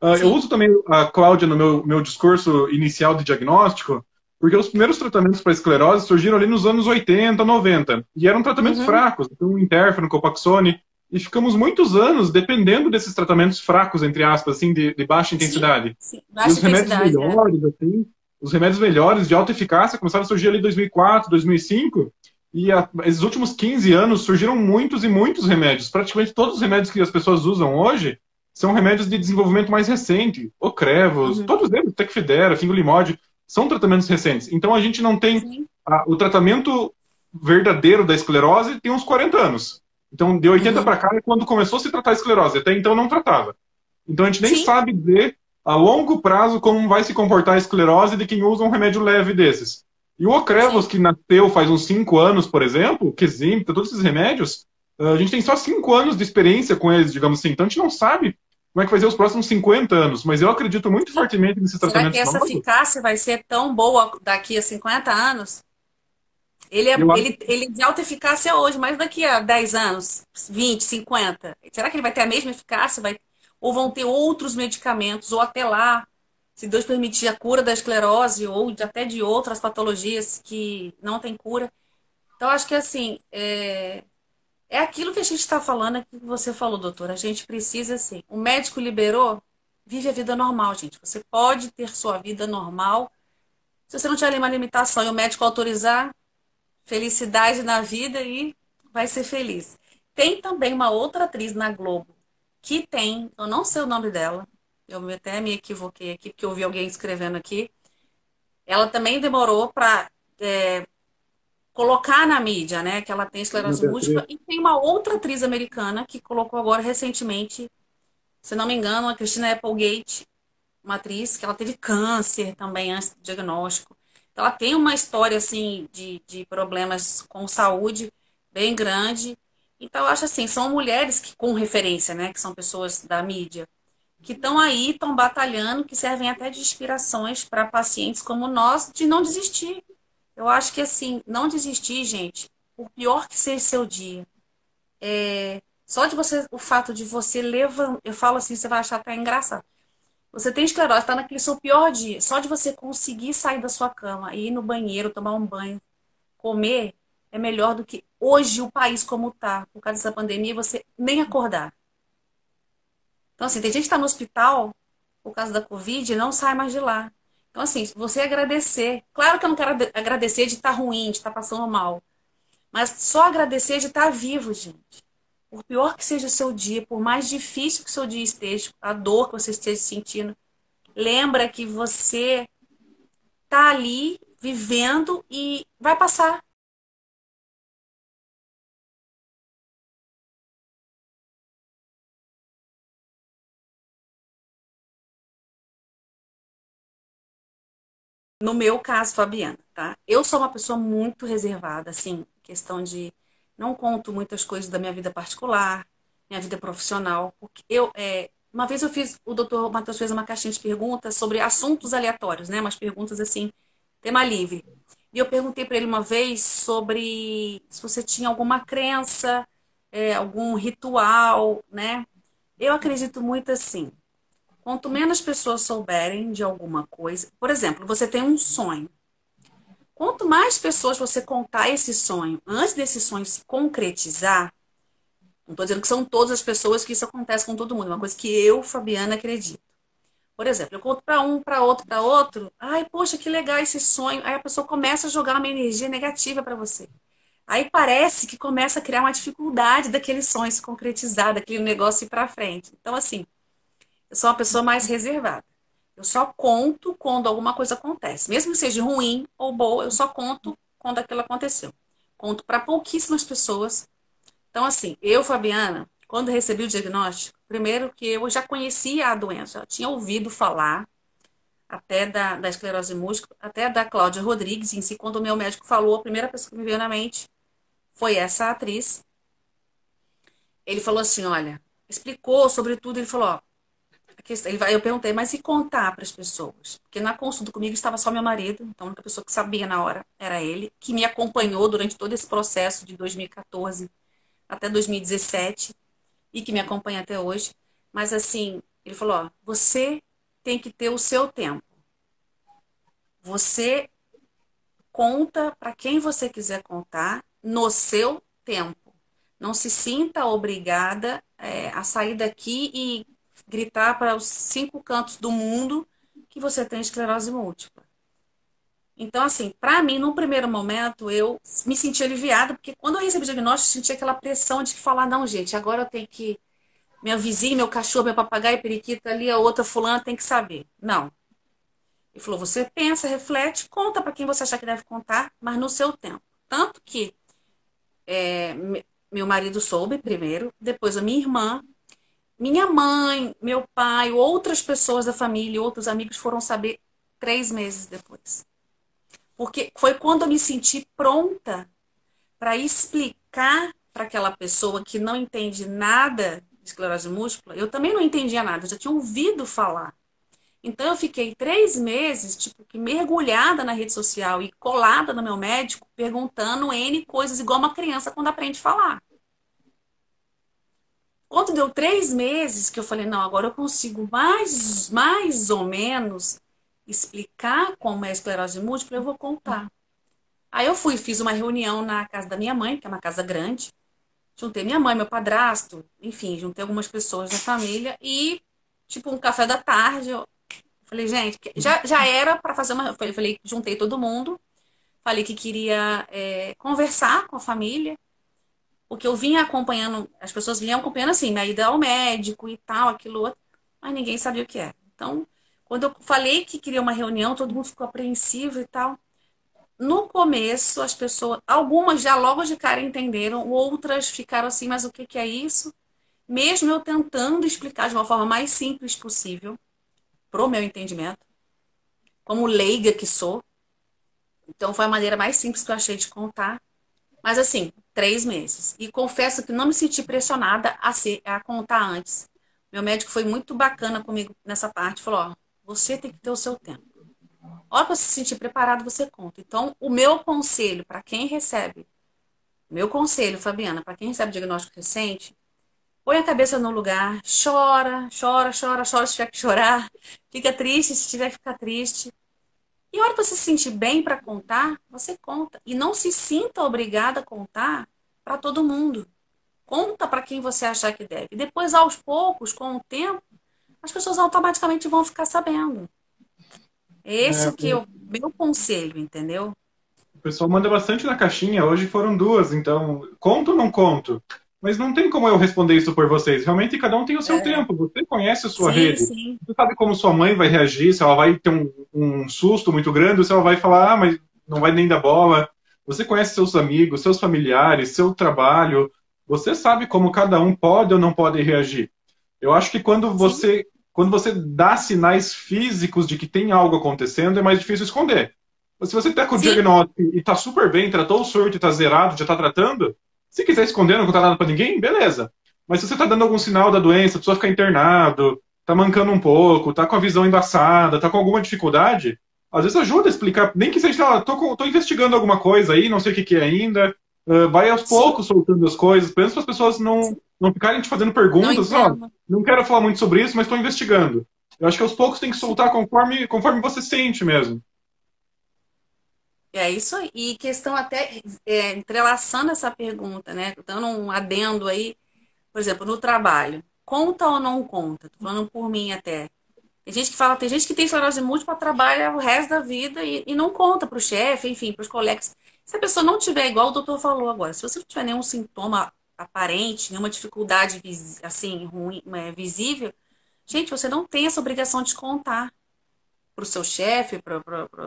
Eu sim. uso também a Cláudia no meu discurso inicial de diagnóstico, porque os primeiros tratamentos para esclerose surgiram ali nos anos 80, 90, e eram tratamentos Uhum. fracos, então interferon, Copaxone, e ficamos muitos anos dependendo desses tratamentos fracos, entre aspas, assim, de baixa Sim, intensidade. sim. E Baixa os remédios intensidade, é. melhores, assim, os remédios melhores, de alta eficácia, começaram a surgir ali em 2004, 2005, e esses últimos 15 anos surgiram muitos e muitos remédios. Praticamente todos os remédios que as pessoas usam hoje são remédios de desenvolvimento mais recente. Ocrevus, Uhum. todos eles, Tecfidera, Fingolimod, são tratamentos recentes. Então a gente não tem Sim. o tratamento verdadeiro da esclerose tem uns 40 anos. Então de 80 Uhum. para cá é quando começou a se tratar a esclerose. Até então não tratava. Então a gente nem Sim. sabe dizer a longo prazo como vai se comportar a esclerose de quem usa um remédio leve desses. E o Ocrevus, Sim. que nasceu faz uns 5 anos, por exemplo, Kesimpta, todos esses remédios, a gente tem só 5 anos de experiência com eles, digamos assim. Então a gente não sabe como é que vai ser os próximos 50 anos. Mas eu acredito muito fortemente nesses Será que tratamentos essa novos. eficácia vai ser tão boa daqui a 50 anos? Eu acho Ele é de alta eficácia hoje, mas daqui a 10 anos, 20, 50, será que ele vai ter a mesma eficácia? Ou vão ter outros medicamentos, ou até lá, se Deus permitir, a cura da esclerose, ou até de outras patologias que não tem cura. Então, acho que assim, é aquilo que a gente está falando, é que você falou, doutor. A gente precisa, assim, o médico liberou, vive a vida normal, gente. Você pode ter sua vida normal. Se você não tiver nenhuma limitação e o médico autorizar, felicidade na vida e vai ser feliz. Tem também uma outra atriz na Globo que tem, eu não sei o nome dela, eu até me equivoquei aqui, porque eu vi alguém escrevendo aqui. Ela também demorou para colocar na mídia, né, que ela tem uma esclerose múltipla. Beatriz. E tem uma outra atriz americana que colocou agora recentemente, se não me engano, a Christina Applegate, uma atriz que ela teve câncer também antes do diagnóstico. Então, ela tem uma história assim de problemas com saúde bem grande. Então, eu acho assim, são mulheres que com referência, né, que são pessoas da mídia, que estão aí, estão batalhando, que servem até de inspirações para pacientes como nós de não desistir. Eu acho que assim, não desistir, gente, por pior que seja seu dia, só de você, o fato de você levantar, eu falo assim, você vai achar até engraçado. Você tem esclerose, está naquele seu pior dia. Só de você conseguir sair da sua cama e ir no banheiro, tomar um banho, comer, é melhor do que hoje o país como está, por causa dessa pandemia, você nem acordar. Então, assim, tem gente que está no hospital por causa da Covid e não sai mais de lá. Então, assim, você agradecer. Claro que eu não quero agradecer de estar ruim, de estar passando mal. Mas só agradecer de estar vivo, gente. Por pior que seja o seu dia, por mais difícil que o seu dia esteja, a dor que você esteja sentindo, lembra que você tá ali vivendo e vai passar. No meu caso, Fabiana, tá? Eu sou uma pessoa muito reservada, assim, questão de não conto muitas coisas da minha vida particular, minha vida profissional, porque uma vez eu fiz, o doutor Matheus fez uma caixinha de perguntas sobre assuntos aleatórios, né? Umas perguntas assim, tema livre. E eu perguntei para ele uma vez sobre se você tinha alguma crença, algum ritual, né? Eu acredito muito assim. Quanto menos pessoas souberem de alguma coisa, por exemplo, você tem um sonho. Quanto mais pessoas você contar esse sonho, antes desse sonho se concretizar, não estou dizendo que são todas as pessoas que isso acontece com todo mundo, é uma coisa que eu, Fabiana, acredito. Por exemplo, eu conto para um, para outro, para outro. Ai, poxa, que legal esse sonho. Aí a pessoa começa a jogar uma energia negativa para você. Aí parece que começa a criar uma dificuldade daquele sonho se concretizar, daquele negócio ir para frente. Então, assim, eu sou uma pessoa mais reservada. Eu só conto quando alguma coisa acontece. Mesmo que seja ruim ou boa, eu só conto quando aquilo aconteceu. Conto para pouquíssimas pessoas. Então, assim, eu, Fabiana, quando recebi o diagnóstico, primeiro que eu já conhecia a doença, já tinha ouvido falar, até da esclerose múltipla, até da Cláudia Rodrigues em si, quando o meu médico falou, a primeira pessoa que me veio na mente foi essa atriz. Ele falou assim, olha, explicou sobre tudo, ele falou, ó, eu perguntei, mas e contar para as pessoas? Porque na consulta comigo estava só meu marido, então a única pessoa que sabia na hora era ele, que me acompanhou durante todo esse processo de 2014 até 2017 e que me acompanha até hoje. Mas assim, ele falou, ó, você tem que ter o seu tempo. Você conta para quem você quiser contar no seu tempo. Não se sinta obrigada a sair daqui e gritar para os 5 cantos do mundo que você tem esclerose múltipla. Então, assim, para mim, no primeiro momento, eu me senti aliviada, porque quando eu recebi o diagnóstico, eu senti aquela pressão de falar, não, gente, agora eu tenho que. Meu vizinho, meu cachorro, meu papagaio, periquita ali, a outra fulana tem que saber. Não. Ele falou, você pensa, reflete, conta para quem você achar que deve contar, mas no seu tempo. Tanto que meu marido soube primeiro, depois a minha irmã, minha mãe, meu pai, outras pessoas da família, outros amigos foram saber 3 meses depois. Porque foi quando eu me senti pronta para explicar para aquela pessoa que não entende nada de esclerose múltipla. Eu também não entendia nada, eu já tinha ouvido falar. Então eu fiquei 3 meses, tipo, que mergulhada na rede social e colada no meu médico, perguntando N coisas, igual uma criança quando aprende a falar. Quando deu 3 meses que eu falei, não, agora eu consigo mais ou menos explicar como é a esclerose múltipla, eu vou contar. Aí eu fui, fiz uma reunião na casa da minha mãe, que é uma casa grande. Juntei minha mãe, meu padrasto, enfim, juntei algumas pessoas da família e, tipo, um café da tarde, eu falei, gente, já era para fazer uma. Eu falei, juntei todo mundo, falei que queria conversar com a família, porque eu vinha acompanhando, as pessoas vinham acompanhando assim, minha ida ao médico e tal, aquilo outro, mas ninguém sabia o que era. Então, quando eu falei que queria uma reunião, todo mundo ficou apreensivo e tal. No começo, as pessoas, algumas já logo de cara entenderam, outras ficaram assim, mas o que que é isso? Mesmo eu tentando explicar de uma forma mais simples possível, pro meu entendimento, como leiga que sou. Então foi a maneira mais simples que eu achei de contar. Mas assim, 3 meses. E confesso que não me senti pressionada a contar antes. Meu médico foi muito bacana comigo nessa parte. Falou, ó, você tem que ter o seu tempo. A hora que você se sentir preparado, você conta. Então, o meu conselho para quem recebe, meu conselho, Fabiana, para quem recebe diagnóstico recente, põe a cabeça no lugar, chora, chora, chora, chora se tiver que chorar, fica triste se tiver que ficar triste. E a hora que você se sentir bem para contar, você conta. E não se sinta obrigada a contar para todo mundo. Conta para quem você achar que deve. E depois, aos poucos, com o tempo, as pessoas automaticamente vão ficar sabendo. É esse É, o que eu, meu conselho, entendeu? o pessoal manda bastante na caixinha, hoje foram duas, então, conto ou não conto? Mas não tem como eu responder isso por vocês. Realmente, cada um tem o seu É, tempo. Você conhece a sua sim, rede. sim. Você sabe como sua mãe vai reagir, se ela vai ter um susto muito grande, ou se ela vai falar, ah, mas não vai nem dar bola. Você conhece seus amigos, seus familiares, seu trabalho. Você sabe como cada um pode ou não pode reagir. Eu acho que Sim, quando você dá sinais físicos de que tem algo acontecendo, é mais difícil esconder. Se você tá com o sim, diagnóstico e tá super bem, tratou o surto e tá zerado, já tá tratando, se quiser esconder, não contar nada pra ninguém, beleza. Mas se você tá dando algum sinal da doença, precisa ficar internado, tá mancando um pouco, tá com a visão embaçada, tá com alguma dificuldade, às vezes ajuda a explicar, nem que seja, ah, tô investigando alguma coisa aí, não sei o que que é ainda, vai aos sim, poucos soltando as coisas, pensa para as pessoas não ficarem te fazendo não perguntas, ó, entendo. não quero falar muito sobre isso, mas estou investigando. Eu acho que aos poucos tem que Sim. soltar conforme você sente mesmo. É isso aí. E questão até entrelaçando essa pergunta, né? Dando um adendo aí, por exemplo, no trabalho. Conta ou não conta? Tô falando por mim até. Tem gente que fala, tem gente que tem esclerose múltipla, trabalha o resto da vida e não conta para o chefe, enfim, para os colegas. Se a pessoa não tiver, igual o doutor falou agora, se você não tiver nenhum sintoma aparente, nenhuma dificuldade assim, ruim, visível, gente, você não tem essa obrigação de contar para o seu chefe, para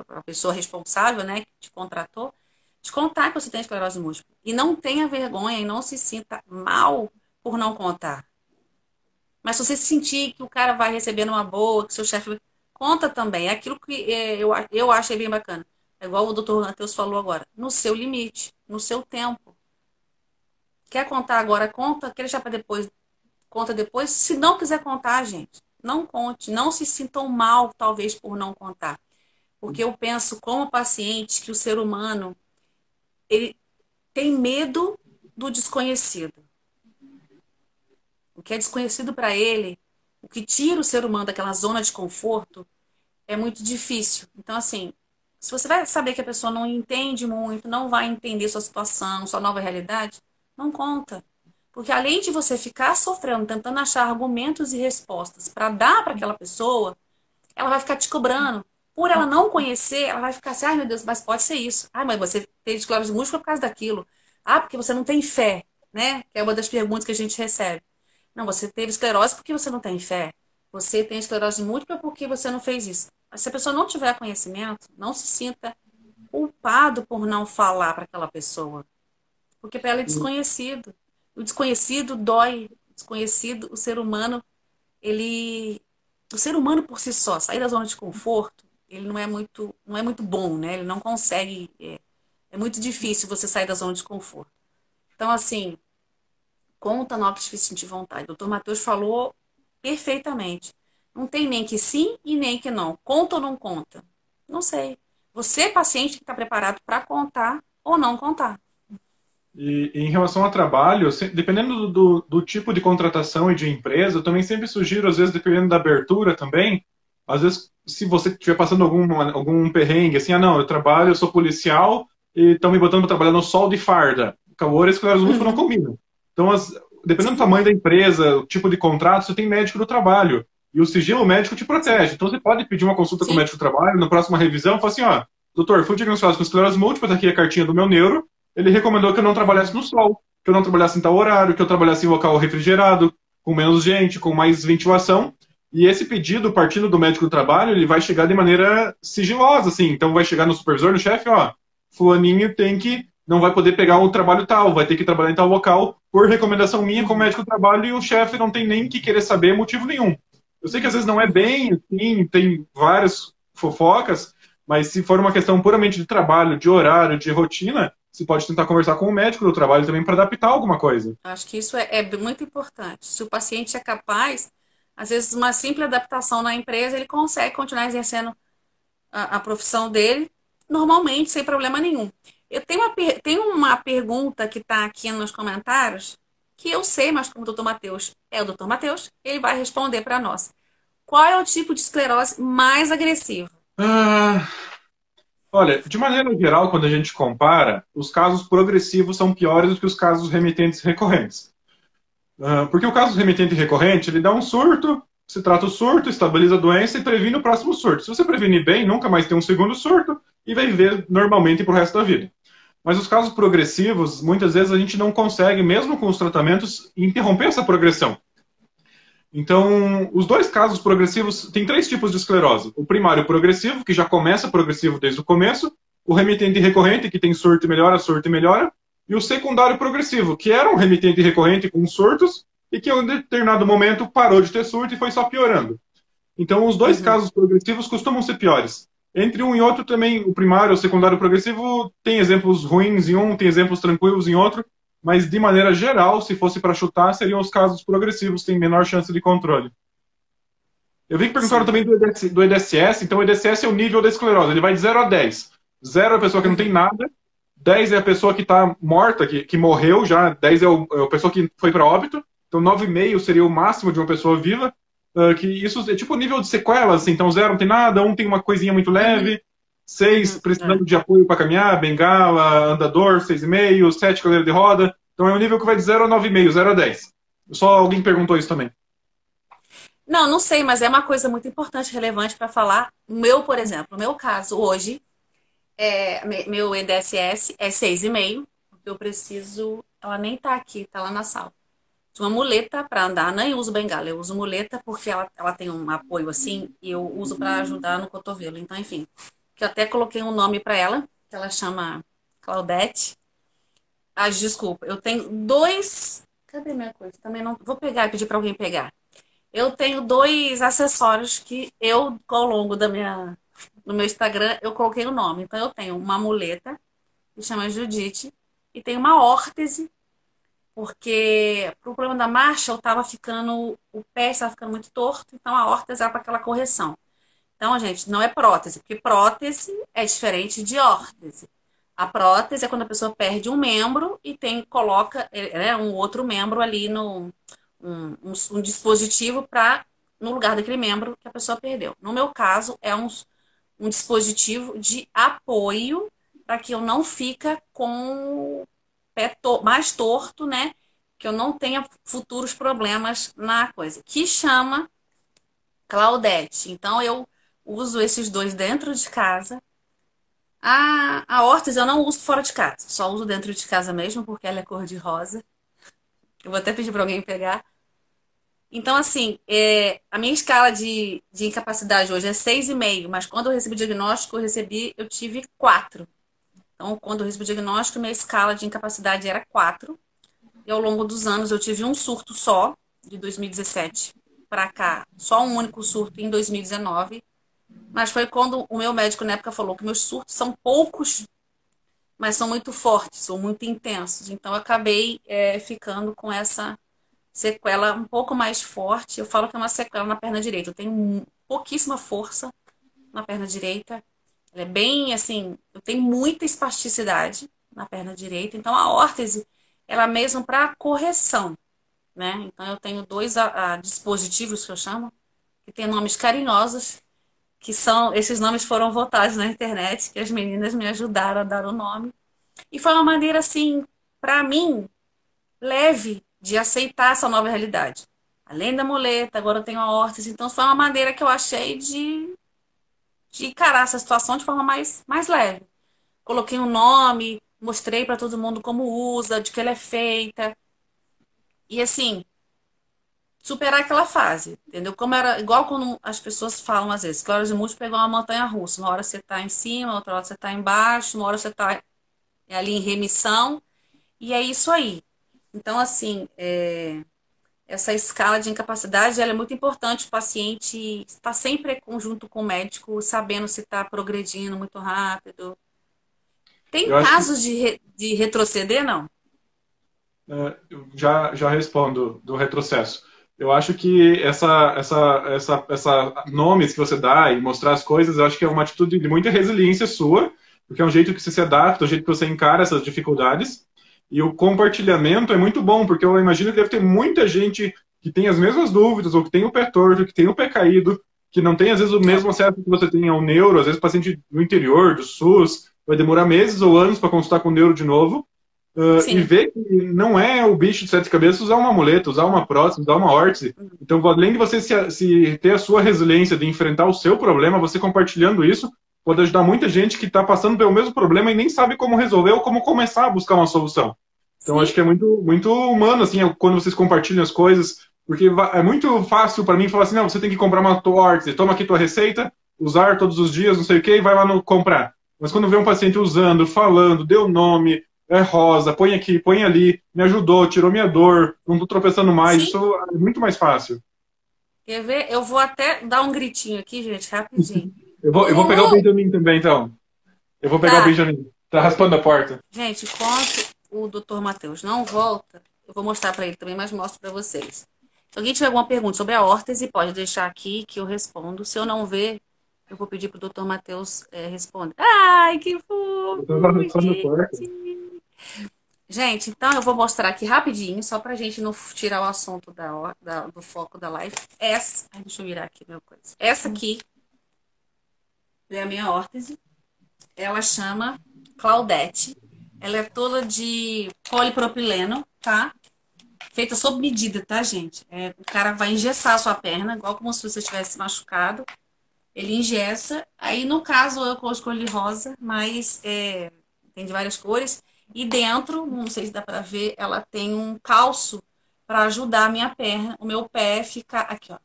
a pessoa responsável, né, que te contratou, de contar que você tem esclerose múltipla. E não tenha vergonha e não se sinta mal por não contar. Mas se você sentir que o cara vai receber numa boa, que seu chefe conta também, é aquilo que eu achei bem bacana. É igual o doutor Matheus falou agora, no seu limite, no seu tempo. Quer contar agora, conta, quer deixar para depois, conta depois. Se não quiser contar, gente, não conte. Não se sintam mal, talvez, por não contar. Porque eu penso, como paciente, que o ser humano, ele tem medo do desconhecido. O que é desconhecido para ele, o que tira o ser humano daquela zona de conforto, é muito difícil. Então, assim, se você vai saber que a pessoa não entende muito, não vai entender sua situação, sua nova realidade, não conta. Porque além de você ficar sofrendo, tentando achar argumentos e respostas para dar para aquela pessoa, ela vai ficar te cobrando. Por ela não conhecer, ela vai ficar assim, ai meu Deus, mas pode ser isso. Ai, mas você tem esclerose múltipla por causa daquilo. Ah, porque você não tem fé, né? Que é uma das perguntas que a gente recebe. Não, você teve esclerose porque você não tem fé. Você tem esclerose múltipla porque você não fez isso. Mas se a pessoa não tiver conhecimento, não se sinta culpado por não falar para aquela pessoa. Porque para ela é desconhecido. O desconhecido dói. O desconhecido, o ser humano, ele... O ser humano por si só, sair da zona de conforto, ele não é muito bom, né? Ele não consegue... É muito difícil você sair da zona de conforto. Então, assim, conta na hora que se sentir vontade. O doutor Matheus falou perfeitamente. Não tem nem que sim e nem que não. Conta ou não conta? Não sei. Você, paciente, que está preparado para contar ou não contar. E em relação ao trabalho, dependendo do tipo de contratação e de empresa, eu também sempre sugiro, às vezes, dependendo da abertura também, às vezes, se você estiver passando algum perrengue, assim, não, eu trabalho, eu sou policial e estão me botando para trabalhar no sol de farda. Calor, esse claro, múltiplo não combina. Então, dependendo do Sim, tamanho da empresa, o tipo de contrato, você tem médico do trabalho. E o sigilo médico te sim, protege. Então, você pode pedir uma consulta com o sim. médico do trabalho, na próxima revisão, falar assim, ó, doutor, fui diagnosticado com esclerose múltipla, tá aqui a cartinha do meu neuro, ele recomendou que eu não trabalhasse no sol, que eu não trabalhasse em tal horário, que eu trabalhasse em local refrigerado, com menos gente, com mais ventilação. E esse pedido, partindo do médico do trabalho, ele vai chegar de maneira sigilosa, assim. Então vai chegar no supervisor, no chefe, ó, fulaninho não vai poder pegar um trabalho tal, vai ter que trabalhar em tal local, por recomendação minha como Uhum. médico do trabalho, e o chefe não tem nem que querer saber motivo nenhum. Eu sei que às vezes não é bem assim, tem várias fofocas, mas se for uma questão puramente de trabalho, de horário, de rotina, você pode tentar conversar com o médico do trabalho também para adaptar alguma coisa. Acho que isso é muito importante. Se o paciente é capaz, às vezes uma simples adaptação na empresa, ele consegue continuar exercendo a profissão dele normalmente, sem problema nenhum. Eu tenho tenho uma pergunta que está aqui nos comentários, que eu sei, mas como o doutor Matheus é o doutor Matheus, ele vai responder para nós. Qual é o tipo de esclerose mais agressivo? Ah, olha, de maneira geral, quando a gente compara, os casos progressivos são piores do que os casos remitentes recorrentes. Porque o caso remitente recorrente, ele dá um surto, se trata o surto, estabiliza a doença e previne o próximo surto. Se você prevenir bem, nunca mais tem um segundo surto e vai viver normalmente para o resto da vida. Mas os casos progressivos, muitas vezes a gente não consegue, mesmo com os tratamentos, interromper essa progressão. Então, os dois casos progressivos, tem três tipos de esclerose. O primário progressivo, que já começa progressivo desde o começo, o remitente recorrente, que tem surto e melhora, e o secundário progressivo, que era um remitente recorrente com surtos, e que em um determinado momento parou de ter surto e foi só piorando. Então, os dois Uhum. casos progressivos costumam ser piores. Entre um e outro também, o primário ou o secundário progressivo tem exemplos ruins em um, tem exemplos tranquilos em outro, mas de maneira geral, se fosse para chutar, seriam os casos progressivos, que têm menor chance de controle. Eu vi que perguntaram Sim. também do EDSS, então o EDSS é o nível da esclerose, ele vai de 0 a 10. 0 é a pessoa que não tem Uhum. nada, 10 é a pessoa que está morta, que morreu já, 10 é a pessoa que foi para óbito, então 9,5 seria o máximo de uma pessoa viva, que isso é tipo o nível de sequelas, assim, então 0 não tem nada, 1 tem uma coisinha muito Uhum. leve, 6 Uhum. É. precisando de apoio para caminhar, bengala, andador, 6,5, 7 cadeira de roda, então é um nível que vai de 0 a 9,5, 0 a 10. Só alguém perguntou isso também. Não, não sei, mas é uma coisa muito importante, relevante para falar. O meu, por exemplo, o meu caso hoje, meu EDSS é 6,5, porque eu preciso. Ela nem tá aqui, tá lá na sala. De uma muleta para andar, nem uso bengala, eu uso muleta porque ela tem um apoio assim e eu uso para ajudar no cotovelo. Então, enfim, que eu até coloquei um nome para ela, que ela chama Claudete. Ah, desculpa, eu tenho dois. Cadê minha coisa? Também não. Vou pegar e pedir para alguém pegar. Eu tenho dois acessórios que eu, ao longo no meu Instagram, eu coloquei o nome. Então, eu tenho uma muleta, que chama Judite, e tenho uma órtese, porque pro problema da marcha eu tava ficando, o pé estava ficando muito torto, então a órtese era para aquela correção. Então, gente, não é prótese, porque prótese é diferente de órtese. A prótese é quando a pessoa perde um membro e coloca um outro membro ali no um dispositivo para no lugar daquele membro que a pessoa perdeu. No meu caso, é um dispositivo de apoio para que eu não fica com o pé mais torto, né? Que eu não tenha futuros problemas na coisa. Que chama Claudete. Então, eu uso esses dois dentro de casa. A órtese eu não uso fora de casa, só uso dentro de casa mesmo, porque ela é cor de rosa. Eu vou até pedir para alguém pegar. Então, assim, a minha escala de incapacidade hoje é 6,5, mas quando eu recebi o diagnóstico, eu tive 4. Então, quando eu recebi o diagnóstico, minha escala de incapacidade era 4. E ao longo dos anos eu tive um surto só, de 2017 para cá, só um único surto em 2019. Mas foi quando o meu médico na época falou que meus surtos são poucos, mas são muito fortes, são muito intensos. Então eu acabei ficando com essa sequela um pouco mais forte. Eu falo que é uma sequela na perna direita. Eu tenho pouquíssima força na perna direita. Ela é bem assim, eu tenho muita espasticidade na perna direita. Então a órtese, ela é mesmo para correção, né? Então eu tenho dois dispositivos que eu chamo, que têm nomes carinhosos, que são, esses nomes foram votados na internet, que as meninas me ajudaram a dar o nome. E foi uma maneira, assim, para mim, leve de aceitar essa nova realidade. Além da muleta, agora eu tenho a órtese, então foi uma maneira que eu achei de encarar essa situação de forma mais leve. Coloquei um nome, mostrei para todo mundo como usa, de que ela é feita. E assim, superar aquela fase, entendeu? Como era igual quando as pessoas falam às vezes, esclerose múltipla é igual uma montanha russa. Uma hora você está em cima, outra hora você está embaixo, uma hora você está ali em remissão, e é isso aí. Então, assim, essa escala de incapacidade ela é muito importante. O paciente está sempre junto com o médico, sabendo se está progredindo muito rápido. Tem Eu acho que casos de retroceder, não? eu já respondo do retrocesso. Eu acho que essa nomes que você dá e mostrar as coisas, eu acho que é uma atitude de muita resiliência sua, porque é um jeito que você se adapta, é um jeito que você encara essas dificuldades. E o compartilhamento é muito bom, porque eu imagino que deve ter muita gente que tem as mesmas dúvidas, ou que tem o pé torto, que tem o pé caído, que não tem, às vezes, o mesmo acesso que você tem ao neuro, às vezes, paciente do interior, do SUS, vai demorar meses ou anos para consultar com o neuro de novo. E Sim. ver que não é o bicho de sete cabeças usar uma muleta, usar uma prótese, usar uma órtese. Então, além de você se ter a sua resiliência de enfrentar o seu problema, você compartilhando isso pode ajudar muita gente que está passando pelo mesmo problema e nem sabe como resolver ou como começar a buscar uma solução. Então, acho Sim. que é muito humano, assim, quando vocês compartilham as coisas, porque é muito fácil para mim falar assim, não, você tem que comprar uma órtese, toma aqui tua receita, usar todos os dias, não sei o que, e vai lá no comprar. Mas quando vê um paciente usando, falando, deu nome, é rosa, põe aqui, põe ali, me ajudou, tirou minha dor, não tô tropeçando mais, Sim. isso é muito mais fácil. Quer ver? Eu vou até dar um gritinho aqui, gente, rapidinho. Eu vou pegar o Lulu! Benjamin também, então. Eu vou pegar o Tá. Benjamin. Tá raspando a porta. Gente, enquanto o doutor Matheus não volta, eu vou mostrar para ele também, mas mostro para vocês. Se alguém tiver alguma pergunta sobre a órtese, pode deixar aqui que eu respondo. Se eu não ver, eu vou pedir para o doutor Matheus responder. Ai, que Eu tô fofo, raspando a porta. gente! Gente, então eu vou mostrar aqui rapidinho, só pra gente não tirar o assunto do foco da live. Ai, deixa eu virar aqui meu coisa. Essa aqui é a minha órtese. Ela chama Claudete. Ela é toda de polipropileno, tá? feita sob medida, tá, gente? O cara vai engessar a sua perna, igual como se você tivesse machucado. Ele engessa. Aí, no caso, eu escolhi rosa, mas tem de várias cores. E dentro, não sei se dá pra ver, ela tem um calço para ajudar a minha perna. O meu pé fica aqui, ó.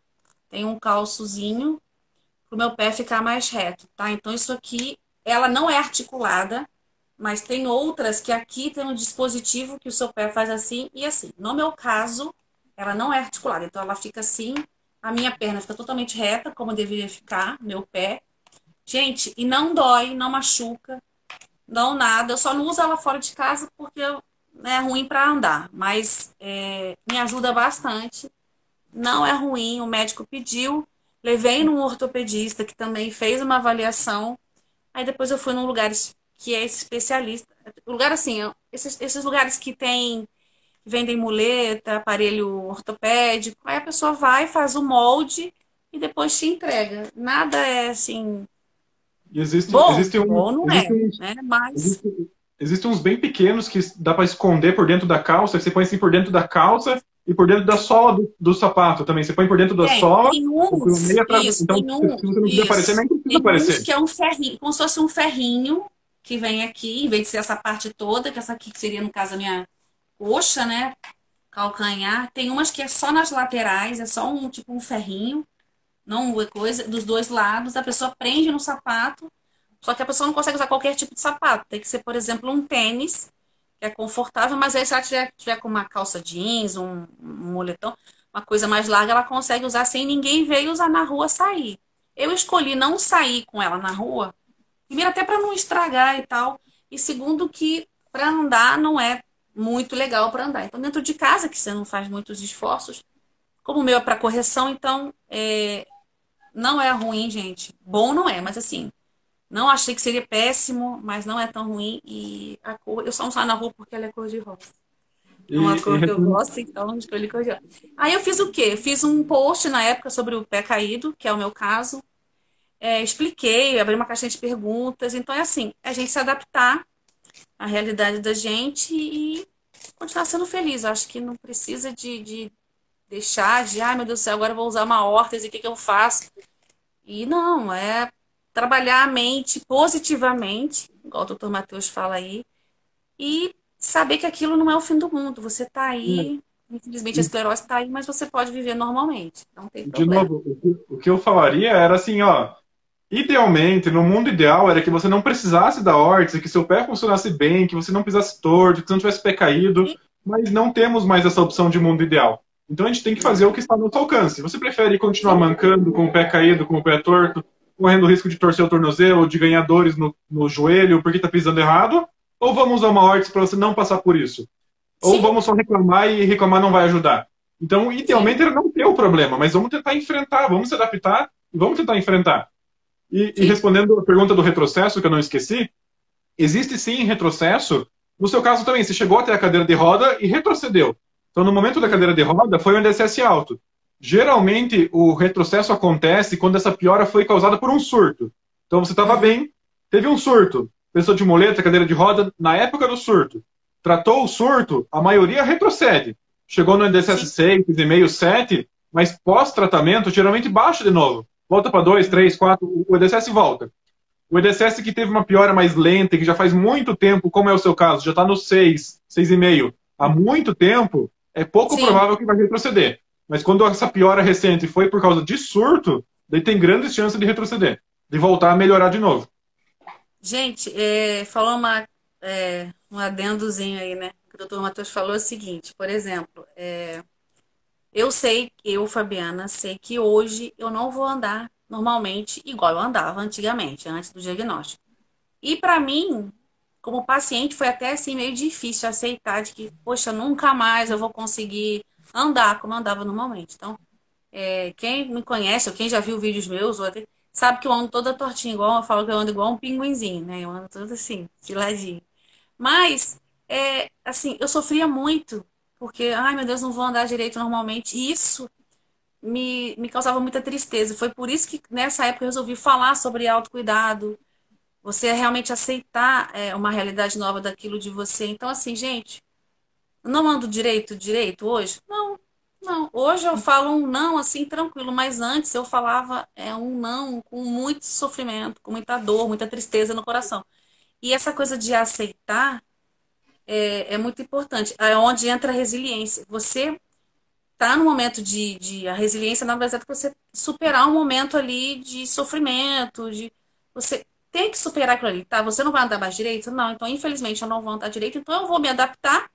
Tem um calçozinho para o meu pé ficar mais reto, tá? Então, isso aqui, ela não é articulada, mas tem outras que aqui tem um dispositivo que o seu pé faz assim e assim. No meu caso, ela não é articulada, então ela fica assim, a minha perna fica totalmente reta, como deveria ficar, meu pé. Gente, e não dói, não machuca, não nada. Eu só não uso ela fora de casa porque é ruim para andar, mas me ajuda bastante. Não é ruim, o médico pediu, levei num ortopedista que também fez uma avaliação. Aí depois eu fui num lugar que é esse especialista. Lugar assim, esses lugares que tem, que vendem muleta, aparelho ortopédico. Aí a pessoa vai, faz o molde e depois te entrega. Nada é assim, E existe, bom, existe um, bom não existe é, uns, né? Mas existe, existem uns bem pequenos que dá para esconder por dentro da calça, que você põe assim por dentro da calça e por dentro da sola do sapato também. Você põe por dentro da sola, tem ou por uns, meio atrás. isso, Então, se você não quiser aparecer, nem precisa tem uns aparecer. que é um ferrinho, como se fosse um ferrinho que vem aqui, em vez de ser essa parte toda, que essa aqui que seria, no caso, a minha coxa, né? Calcanhar. Tem umas que é só nas laterais, é só um tipo um ferrinho, não é coisa, dos dois lados, a pessoa prende no sapato, só que a pessoa não consegue usar qualquer tipo de sapato. Tem que ser, por exemplo, um tênis, que é confortável, mas aí se ela tiver com uma calça jeans, um moletom, uma coisa mais larga, ela consegue usar sem ninguém ver e usar na rua sair. Eu escolhi não sair com ela na rua, primeiro até para não estragar e tal, e segundo que para andar não é muito legal para andar. Então, dentro de casa, que você não faz muitos esforços, como o meu é para correção, então não é ruim, gente. Bom não é, mas assim, não achei que seria péssimo, mas não é tão ruim. E a cor, eu só não saio na rua porque ela é cor de rosa. É uma E, cor que eu gosto, então escolhi cor de rosa. Aí eu fiz o quê? Fiz um post na época sobre o pé caído, que é o meu caso. Expliquei, abri uma caixinha de perguntas. Então é assim, a gente se adaptar à realidade da gente e continuar sendo feliz. Eu acho que não precisa de deixar de, ai meu Deus do céu, agora eu vou usar uma órtese, o que que eu faço? E não, é trabalhar a mente positivamente, igual o doutor Matheus fala aí, e saber que aquilo não é o fim do mundo. Você tá aí, infelizmente a e, esclerose tá aí, mas você pode viver normalmente. Não tem de problema. novo, o que eu falaria era assim, ó. Idealmente, no mundo ideal, era que você não precisasse da órtese, que seu pé funcionasse bem, que você não pisasse torto, que você não tivesse pé caído, E, mas não temos mais essa opção de mundo ideal. Então a gente tem que fazer o não. que está no nosso alcance. Você prefere continuar Sim, mancando, com o pé caído, com o pé torto, correndo o risco de torcer o tornozelo ou de ganhar dores no joelho porque está pisando errado? Ou vamos usar uma órtese para você não passar por isso? Ou sim, vamos só reclamar e reclamar não vai ajudar? Então, sim, idealmente, era não ter o problema, mas vamos tentar enfrentar, vamos se adaptar e vamos tentar enfrentar. E sim, respondendo a pergunta do retrocesso, que eu não esqueci, existe sim retrocesso. No seu caso também, você chegou até a cadeira de roda e retrocedeu. Então, no momento da cadeira de roda, foi um DSS alto. Geralmente, o retrocesso acontece quando essa piora foi causada por um surto. Então, você estava uhum, bem, teve um surto, pessoa de muleta, cadeira de roda, na época do surto. Tratou o surto, a maioria retrocede. Chegou no NDSS sim, 6, 6,5, 7, mas pós-tratamento, geralmente baixa de novo. Volta para 2, 3, 4, o EDSS volta. O EDSS que teve uma piora mais lenta, que já faz muito tempo, como é o seu caso, já está no 6, 6,5, há muito tempo, é pouco sim. provável que vai retroceder. Mas quando essa piora recente foi por causa de surto, daí tem grandes chances de retroceder, de voltar a melhorar de novo. Gente, falou um adendozinho aí, né? Que o doutor Matheus falou é o seguinte, por exemplo, eu sei, eu, Fabiana, sei que hoje eu não vou andar normalmente igual eu andava antigamente, antes do diagnóstico. E para mim, como paciente, foi até assim meio difícil aceitar de que, poxa, nunca mais eu vou conseguir andar como eu andava normalmente. Então, quem me conhece, ou quem já viu vídeos meus, ou até, sabe que eu ando toda tortinha, igual eu falo que eu ando igual um pinguinzinho, né? Eu ando toda assim, de ladinho. Mas, assim, eu sofria muito, porque, ai meu Deus, não vou andar direito normalmente. E isso me causava muita tristeza. Foi por isso que nessa época eu resolvi falar sobre autocuidado, você realmente aceitar uma realidade nova daquilo de você. Então, assim, gente, Não ando direito hoje? Não, não. Hoje eu falo um não assim tranquilo, mas antes eu falava um não com muito sofrimento, com muita dor, muita tristeza no coração. E essa coisa de aceitar é muito importante. É onde entra a resiliência. Você tá no momento a resiliência nada mais é do que você superar um momento ali de sofrimento, de você tem que superar aquilo ali, tá? Você não vai andar mais direito? Não, então infelizmente eu não vou andar direito, então eu vou me adaptar,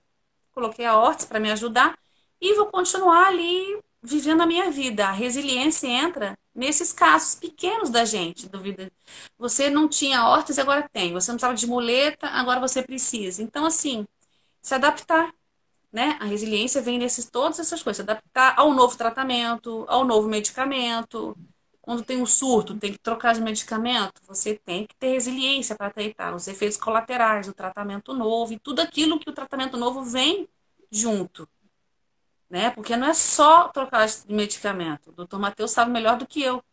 coloquei a órtese para me ajudar e vou continuar ali vivendo a minha vida. A resiliência entra nesses casos pequenos da gente, do vida. Você não tinha órtese, agora tem. Você não precisava de muleta, agora você precisa. Então, assim, se adaptar, né? A resiliência vem nesses todas essas coisas, se adaptar ao novo tratamento, ao novo medicamento. Quando tem um surto, tem que trocar de medicamento, você tem que ter resiliência para tratar os efeitos colaterais do tratamento novo e tudo aquilo que o tratamento novo vem junto, né? Porque não é só trocar de medicamento. O doutor Matheus sabe melhor do que eu.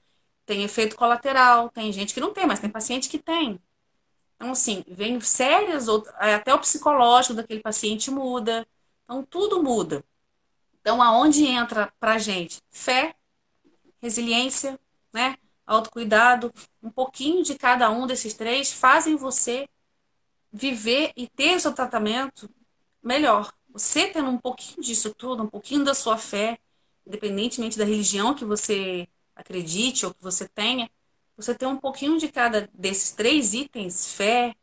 Tem efeito colateral, tem gente que não tem, mas tem paciente que tem. Então, assim, vem sérias, até o psicológico daquele paciente muda. Então, tudo muda. Então, aonde entra pra gente? Fé, resiliência, né? Autocuidado, um pouquinho de cada um desses três fazem você viver e ter o seu tratamento melhor. Você tendo um pouquinho disso tudo, um pouquinho da sua fé, independentemente da religião que você acredite ou que você tenha, você ter um pouquinho de cada desses três itens, fé,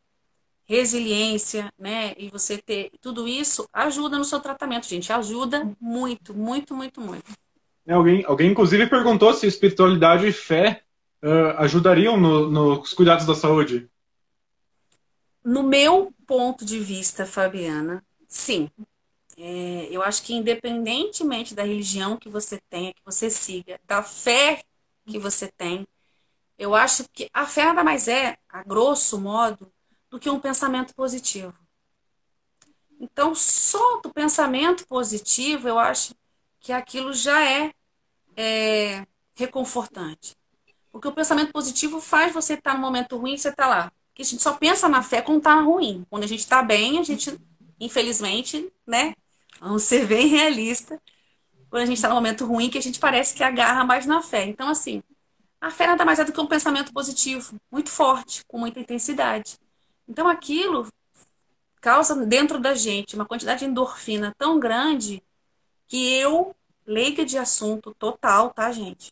resiliência, né? E você ter tudo isso ajuda no seu tratamento, gente. Ajuda muito, muito, muito, muito. Alguém inclusive perguntou se espiritualidade e fé ajudariam nos cuidados da saúde. No meu ponto de vista, Fabiana, sim. Eu acho que independentemente da religião que você tenha, que você siga, da fé que você tem, eu acho que a fé nada mais é, a grosso modo, do que um pensamento positivo. Então, só do pensamento positivo, eu acho que aquilo já é reconfortante. Porque o pensamento positivo faz você estar no momento ruim, você está lá. Porque a gente só pensa na fé quando está ruim. Quando a gente está bem, a gente, infelizmente, né? Vamos ser bem realista. Quando a gente está no momento ruim, que a gente parece que agarra mais na fé. Então, assim, a fé nada mais é do que um pensamento positivo, muito forte, com muita intensidade. Então, aquilo causa dentro da gente uma quantidade de endorfina tão grande que eu, leiga de assunto total, tá, gente?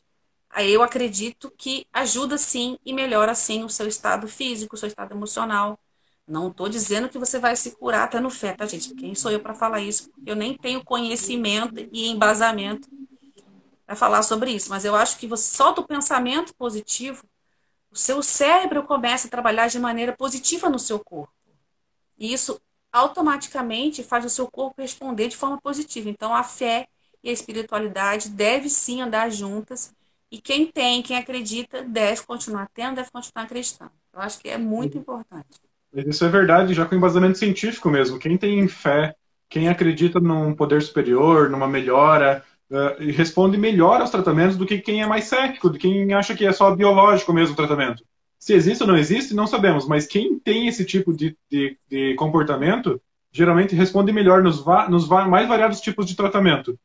Aí eu acredito que ajuda sim e melhora sim o seu estado físico, o seu estado emocional. Não estou dizendo que você vai se curar até no fé, tá, gente? Quem sou eu para falar isso? Eu nem tenho conhecimento e embasamento para falar sobre isso, mas eu acho que você solta o pensamento positivo, o seu cérebro começa a trabalhar de maneira positiva no seu corpo. E isso automaticamente faz o seu corpo responder de forma positiva. Então, a fé e a espiritualidade devem sim andar juntas. E quem tem, quem acredita, deve continuar tendo, deve continuar acreditando. Eu acho que é muito importante. Mas isso é verdade, já com embasamento científico mesmo. Quem tem fé, quem acredita num poder superior, numa melhora, responde melhor aos tratamentos do que quem é mais cético, de quem acha que é só biológico mesmo o tratamento. Se existe ou não existe, não sabemos, mas quem tem esse tipo de comportamento geralmente responde melhor nos mais variados tipos de tratamento.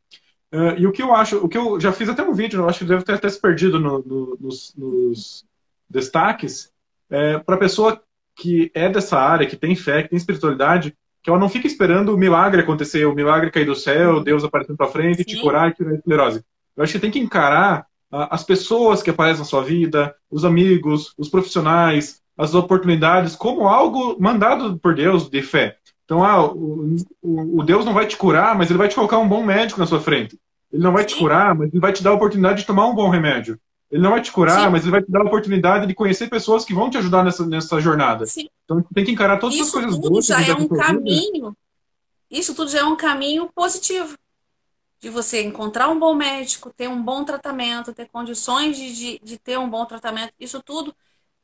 E o que eu acho, o que eu já fiz até um vídeo, eu acho que deve ter até se perdido nos destaques, para a pessoa que é dessa área, que tem fé, que tem espiritualidade, que ela não fica esperando o milagre acontecer, o milagre cair do céu, Deus aparecer na tua frente, te Sim, curar e tirar a esclerose. Eu acho que tem que encarar as pessoas que aparecem na sua vida, os amigos, os profissionais, as oportunidades, como algo mandado por Deus de fé. Então, o Deus não vai te curar, mas ele vai te colocar um bom médico na sua frente. Ele não vai te sim, curar, mas ele vai te dar a oportunidade de tomar um bom remédio. Ele não vai te curar, sim, mas ele vai te dar a oportunidade de conhecer pessoas que vão te ajudar nessa jornada. sim. Então, tem que encarar todas as Isso coisas tudo boas que já vêm é da um sua vida. caminho, isso tudo já é um caminho positivo. De você encontrar um bom médico, ter um bom tratamento, ter condições de ter um bom tratamento, isso tudo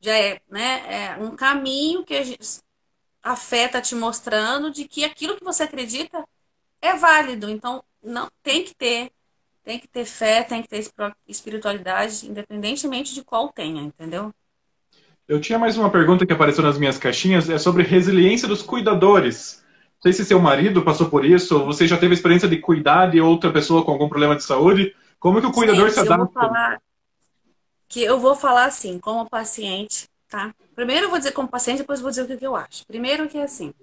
já é, né, é um caminho que a fé está te mostrando de que aquilo que você acredita é válido. Então, não tem que ter fé, tem que ter espiritualidade, independentemente de qual tenha, entendeu? Eu tinha mais uma pergunta que apareceu nas minhas caixinhas, é sobre resiliência dos cuidadores. sei se seu marido passou por isso, ou você já teve a experiência de cuidar de outra pessoa com algum problema de saúde. Como que o cuidador se Gente, adapta? eu vou falar assim, como paciente, tá? Primeiro eu vou dizer como paciente, depois eu vou dizer o que eu acho. Primeiro que é assim,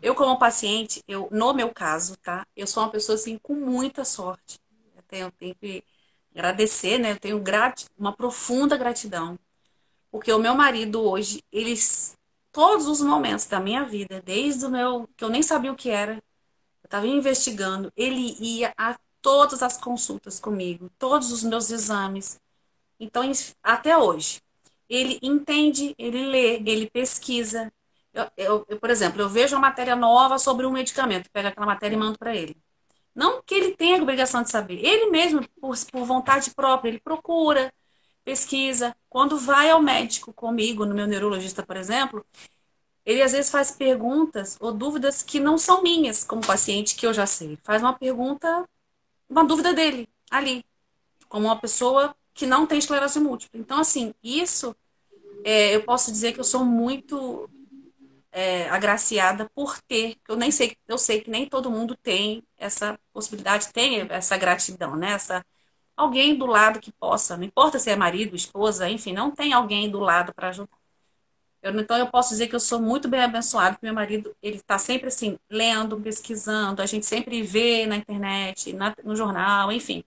eu como paciente, no meu caso, tá? Eu sou uma pessoa assim com muita sorte. Eu tenho que agradecer, né? Eu tenho uma profunda gratidão, porque o meu marido hoje, todos os momentos da minha vida, desde o meu, que eu nem sabia o que era, eu estava investigando, ele ia a todas as consultas comigo, todos os meus exames. Então, até hoje, ele entende, ele lê, ele pesquisa. Por exemplo, eu vejo uma matéria nova sobre um medicamento, pego aquela matéria e mando para ele. Não que ele tenha a obrigação de saber, ele mesmo, por vontade própria, ele procura, pesquisa. Quando vai ao médico comigo, no meu neurologista, por exemplo, ele às vezes faz perguntas ou dúvidas que não são minhas, como paciente, que eu já sei. Faz uma pergunta, uma dúvida dele, ali, como uma pessoa que não tem esclerose múltipla. Então, assim, isso eu posso dizer que eu sou muito agraciada por ter, eu nem sei, eu sei que nem todo mundo tem essa possibilidade, tem essa gratidão, né? Alguém do lado que possa, não importa se é marido, esposa, enfim, não tem alguém do lado para ajudar. Então eu posso dizer que eu sou muito bem abençoada, porque meu marido, ele está sempre assim, lendo, pesquisando, a gente sempre vê na internet, no jornal, enfim.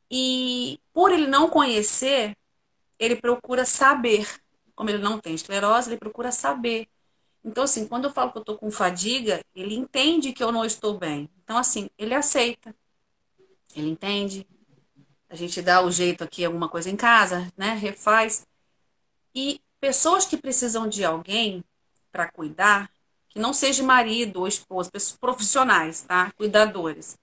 E por ele não conhecer, ele procura saber. Como ele não tem esclerose, ele procura saber. Então, assim, quando eu falo que eu estou com fadiga, ele entende que eu não estou bem. Então, assim, ele aceita, ele entende. A gente dá o jeito aqui, alguma coisa em casa, né? Refaz. E pessoas que precisam de alguém para cuidar, que não seja marido ou esposa, pessoas profissionais, tá? Cuidadores.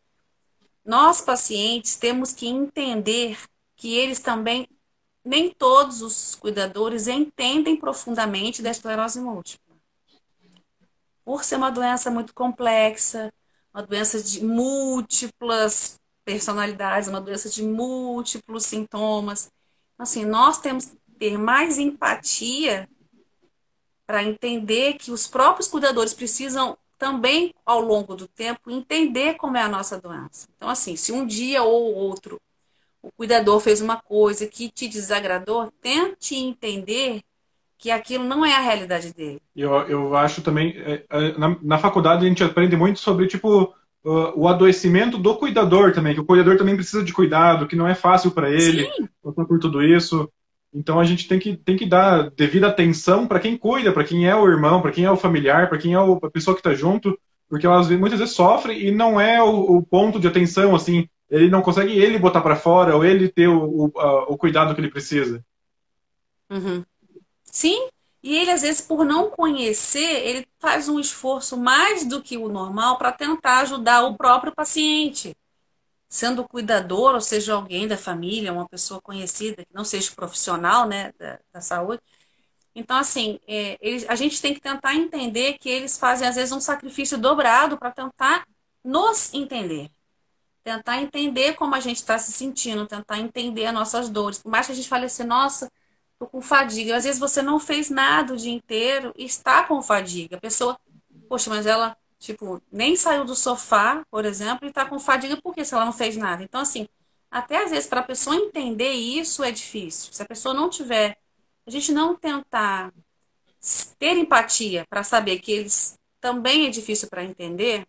Nós, pacientes, temos que entender que eles também, nem todos os cuidadores entendem profundamente da esclerose múltipla. Por ser uma doença muito complexa, uma doença de múltiplas personalidades, uma doença de múltiplos sintomas. Assim, nós temos que ter mais empatia para entender que os próprios cuidadores precisam também, ao longo do tempo, entender como é a nossa doença. Então, assim, se um dia ou outro o cuidador fez uma coisa que te desagradou, tente entender que aquilo não é a realidade dele. Eu acho também, na faculdade a gente aprende muito sobre, tipo, o adoecimento do cuidador também, que o cuidador também precisa de cuidado, que não é fácil para ele Sim, passar por tudo isso. Então a gente tem que dar devida atenção para quem cuida, para quem é o irmão, para quem é o familiar, para quem é a pessoa que está junto, porque elas muitas vezes sofrem e não é o ponto de atenção, assim, ele não consegue ele botar para fora ou ele ter o cuidado que ele precisa. uhum. Sim, e ele, às vezes, por não conhecer, ele faz um esforço mais do que o normal para tentar ajudar o próprio paciente, sendo cuidador, ou seja, alguém da família, uma pessoa conhecida, que não seja profissional, né, da saúde. Então, assim, a gente tem que tentar entender que eles fazem, às vezes, um sacrifício dobrado para tentar nos entender. Tentar entender como a gente está se sentindo, tentar entender as nossas dores. Por mais que a gente fale assim, nossa, tô com fadiga. Às vezes você não fez nada o dia inteiro e está com fadiga. A pessoa, poxa, mas ela, tipo, nem saiu do sofá, por exemplo, e está com fadiga, por quê? Se ela não fez nada. Então, assim, até às vezes para a pessoa entender isso é difícil. Se a pessoa não tiver, a gente não tentar ter empatia para saber que eles também é difícil para entender,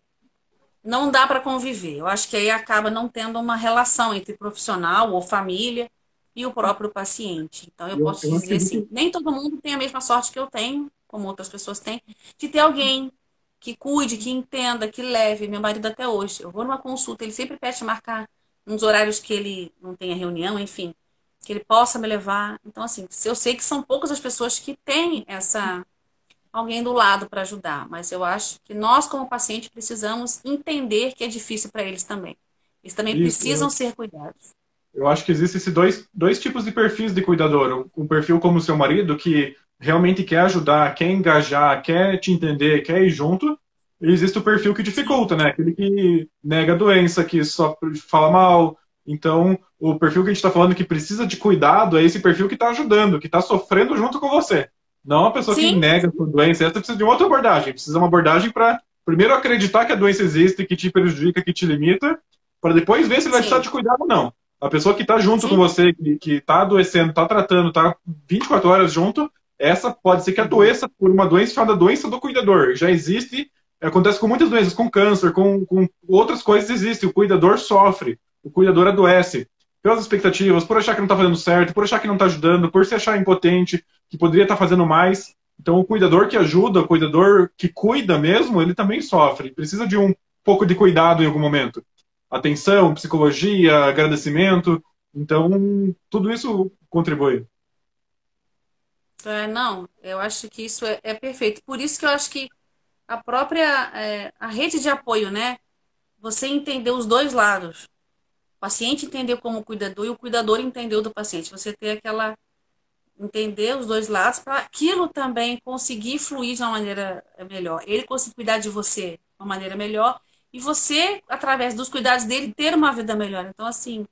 não dá para conviver. Eu acho que aí acaba não tendo uma relação entre profissional ou família e o próprio paciente. Então, eu posso Eu dizer assim, acredito. nem todo mundo tem a mesma sorte que eu tenho, como outras pessoas têm, de ter alguém que cuide, que entenda, que leve. Meu marido até hoje. Eu vou numa consulta, ele sempre pede marcar uns horários que ele não tenha reunião, enfim, que ele possa me levar. Então, assim, eu sei que são poucas as pessoas que têm alguém do lado para ajudar, mas eu acho que nós, como paciente, precisamos entender que é difícil para eles também. Eles também precisam Isso. ser cuidados. Eu acho que existem esses dois tipos de perfis de cuidador. Um perfil como o seu marido, que realmente quer ajudar, quer engajar, quer te entender, quer ir junto. E existe o perfil que Sim, dificulta, né? Aquele que nega a doença, que só fala mal. Então, o perfil que a gente está falando que precisa de cuidado é esse perfil que está ajudando, que está sofrendo junto com você. Não a pessoa que sim, nega a sua doença. Essa precisa de outra abordagem. Precisa de uma abordagem para primeiro acreditar que a doença existe, que te prejudica, que te limita, para depois ver se ele vai precisar Sim, de cuidado ou não. A pessoa que está junto com sim. você, que está adoecendo, está tratando, está 24 horas junto, essa pode ser que Uhum. adoeça por uma doença chamada doença do cuidador. Já existe, acontece com muitas doenças, com câncer, com outras coisas existe. O cuidador sofre, o cuidador adoece. Pelas expectativas, por achar que não está fazendo certo, por achar que não está ajudando, por se achar impotente, que poderia estar fazendo mais. Então, o cuidador que ajuda, o cuidador que cuida mesmo, ele também sofre. Precisa de um pouco de cuidado em algum momento. Atenção, psicologia, agradecimento. Então, tudo isso contribui. É, não, eu acho que isso é perfeito. Por isso que eu acho que a própria a rede de apoio, né? Você entendeu os dois lados. O paciente entendeu como cuidador e o cuidador entendeu do paciente. Você ter aquela entender os dois lados para aquilo também conseguir fluir de uma maneira melhor. Ele conseguir cuidar de você de uma maneira melhor e você, através dos cuidados dele, ter uma vida melhor. Então, assim,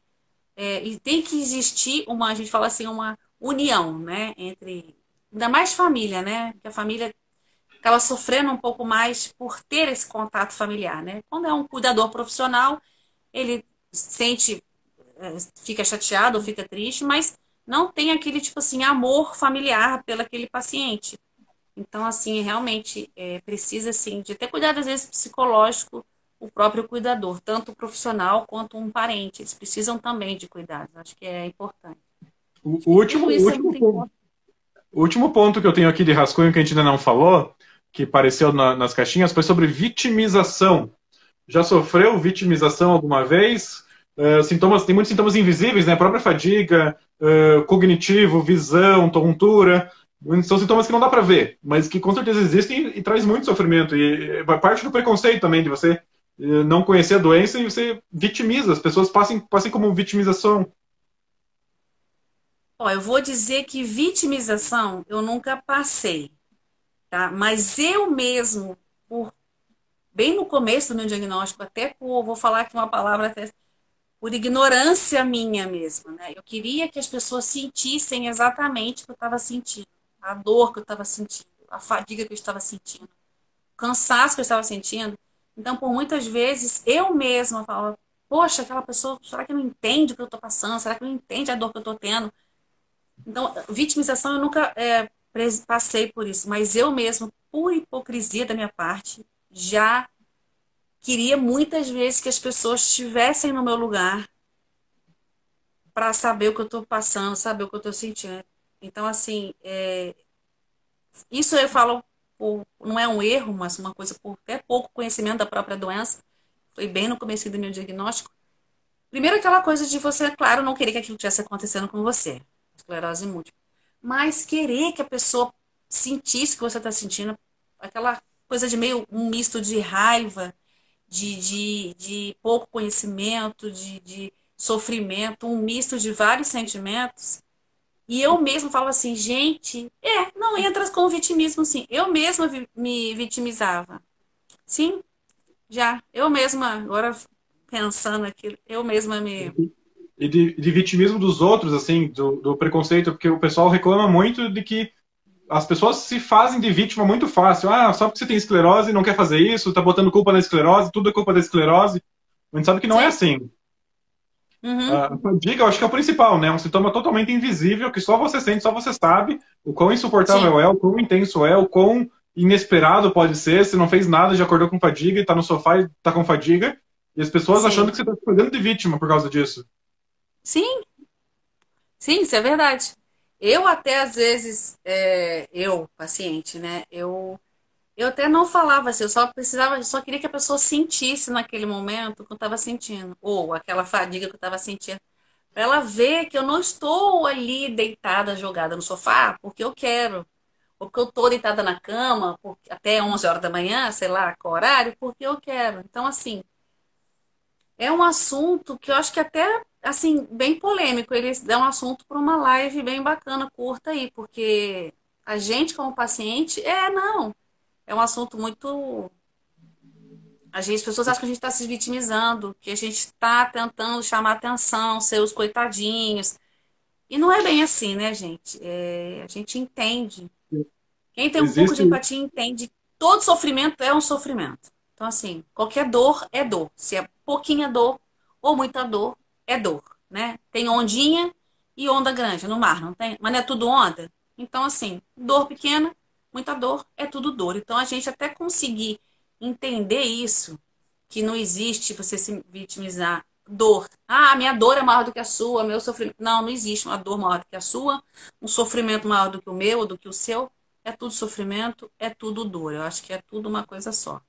e tem que existir uma, a gente fala assim, uma união, né, entre, ainda mais família, né, que a família acaba sofrendo um pouco mais por ter esse contato familiar, né. Quando é um cuidador profissional, ele sente, fica chateado ou fica triste, mas não tem aquele, tipo assim, amor familiar pelo aquele paciente. Então, assim, realmente precisa, assim, de ter cuidado, às vezes, psicológico, o próprio cuidador, tanto o profissional quanto um parente. Eles precisam também de cuidados. Acho que é importante. O, Acho o que último, tudo o isso é último muito ponto. importante. O último ponto que eu tenho aqui de rascunho que a gente ainda não falou, que apareceu nas caixinhas, foi sobre vitimização. Já sofreu vitimização alguma vez? Sintomas, tem muitos sintomas invisíveis, né? A própria fadiga, cognitivo, visão, tontura. São sintomas que não dá para ver, mas que com certeza existem e traz muito sofrimento. E vai parte do preconceito também, de você não conhecer a doença e você vitimiza. As pessoas passem como vitimização. Ó, eu vou dizer que vitimização eu nunca passei, tá? Mas eu mesmo, por, bem no começo do meu diagnóstico, até por, vou falar aqui uma palavra até por ignorância minha mesmo, né? Eu queria que as pessoas sentissem exatamente o que eu estava sentindo, a dor que eu estava sentindo, a fadiga que eu estava sentindo, o cansaço que eu estava sentindo. Então, por muitas vezes, eu mesma falava, poxa, aquela pessoa, será que não entende o que eu estou passando? Será que não entende a dor que eu estou tendo? Então, vitimização eu nunca passei por isso, mas eu mesma, por hipocrisia da minha parte, já queria muitas vezes que as pessoas estivessem no meu lugar para saber o que eu estou passando, saber o que eu estou sentindo. Então, assim, isso eu falo, não é um erro, mas uma coisa por até pouco conhecimento da própria doença. Foi bem no começo do meu diagnóstico. Primeiro, aquela coisa de você, claro, não querer que aquilo estivesse acontecendo com você, esclerose múltipla, mas querer que a pessoa sentisse o que você está sentindo, aquela coisa de meio um misto de raiva, de pouco conhecimento, de sofrimento, um misto de vários sentimentos. E eu mesma falo assim, gente, não entra com o vitimismo, sim. Eu mesma me vitimizava. Sim, já. Eu mesma, agora pensando aqui, eu mesma me. E de vitimismo dos outros, assim, do preconceito, porque o pessoal reclama muito de que as pessoas se fazem de vítima muito fácil. Ah, só porque você tem esclerose não quer fazer isso, tá botando culpa na esclerose, tudo é culpa da esclerose. A gente sabe que não é Sim. assim. Uhum. A fadiga, eu acho que é o principal, né? É um sintoma totalmente invisível, que só você sente, só você sabe o quão Sim. insuportável é, o quão intenso é, o quão inesperado pode ser. Se não fez nada, já acordou com fadiga e tá no sofá e tá com fadiga. E as pessoas achando Sim. que você tá se fazendo de vítima por causa disso. Sim. Sim, isso é verdade. Eu até às vezes, eu, paciente, né? Eu até não falava assim, eu só precisava, eu só queria que a pessoa sentisse naquele momento o que eu estava sentindo, ou aquela fadiga que eu estava sentindo, para ela ver que eu não estou ali deitada, jogada no sofá, porque eu quero, ou porque eu estou deitada na cama, até 11 horas da manhã, sei lá, qual horário, porque eu quero. Então, assim, é um assunto que eu acho que até, assim, bem polêmico, eles dão um assunto para uma live bem bacana, curta aí, porque a gente como paciente, não, é um assunto muito. As pessoas acham que a gente está se vitimizando, que a gente está tentando chamar atenção, ser os coitadinhos. E não é bem assim, né, gente? A gente entende. Quem tem um pouco de Existe, empatia entende que todo sofrimento é um sofrimento. Então, assim, qualquer dor é dor. Se é pouquinha dor ou muita dor, é dor, né? Tem ondinha e onda grande no mar, não tem? Mas não é tudo onda? Então, assim, dor pequena, muita dor, é tudo dor. Então, a gente até conseguir entender isso, que não existe você se vitimizar. Dor. Ah, minha dor é maior do que a sua, meu sofrimento. Não, não existe uma dor maior do que a sua, um sofrimento maior do que o meu ou do que o seu. É tudo sofrimento, é tudo dor. Eu acho que é tudo uma coisa só.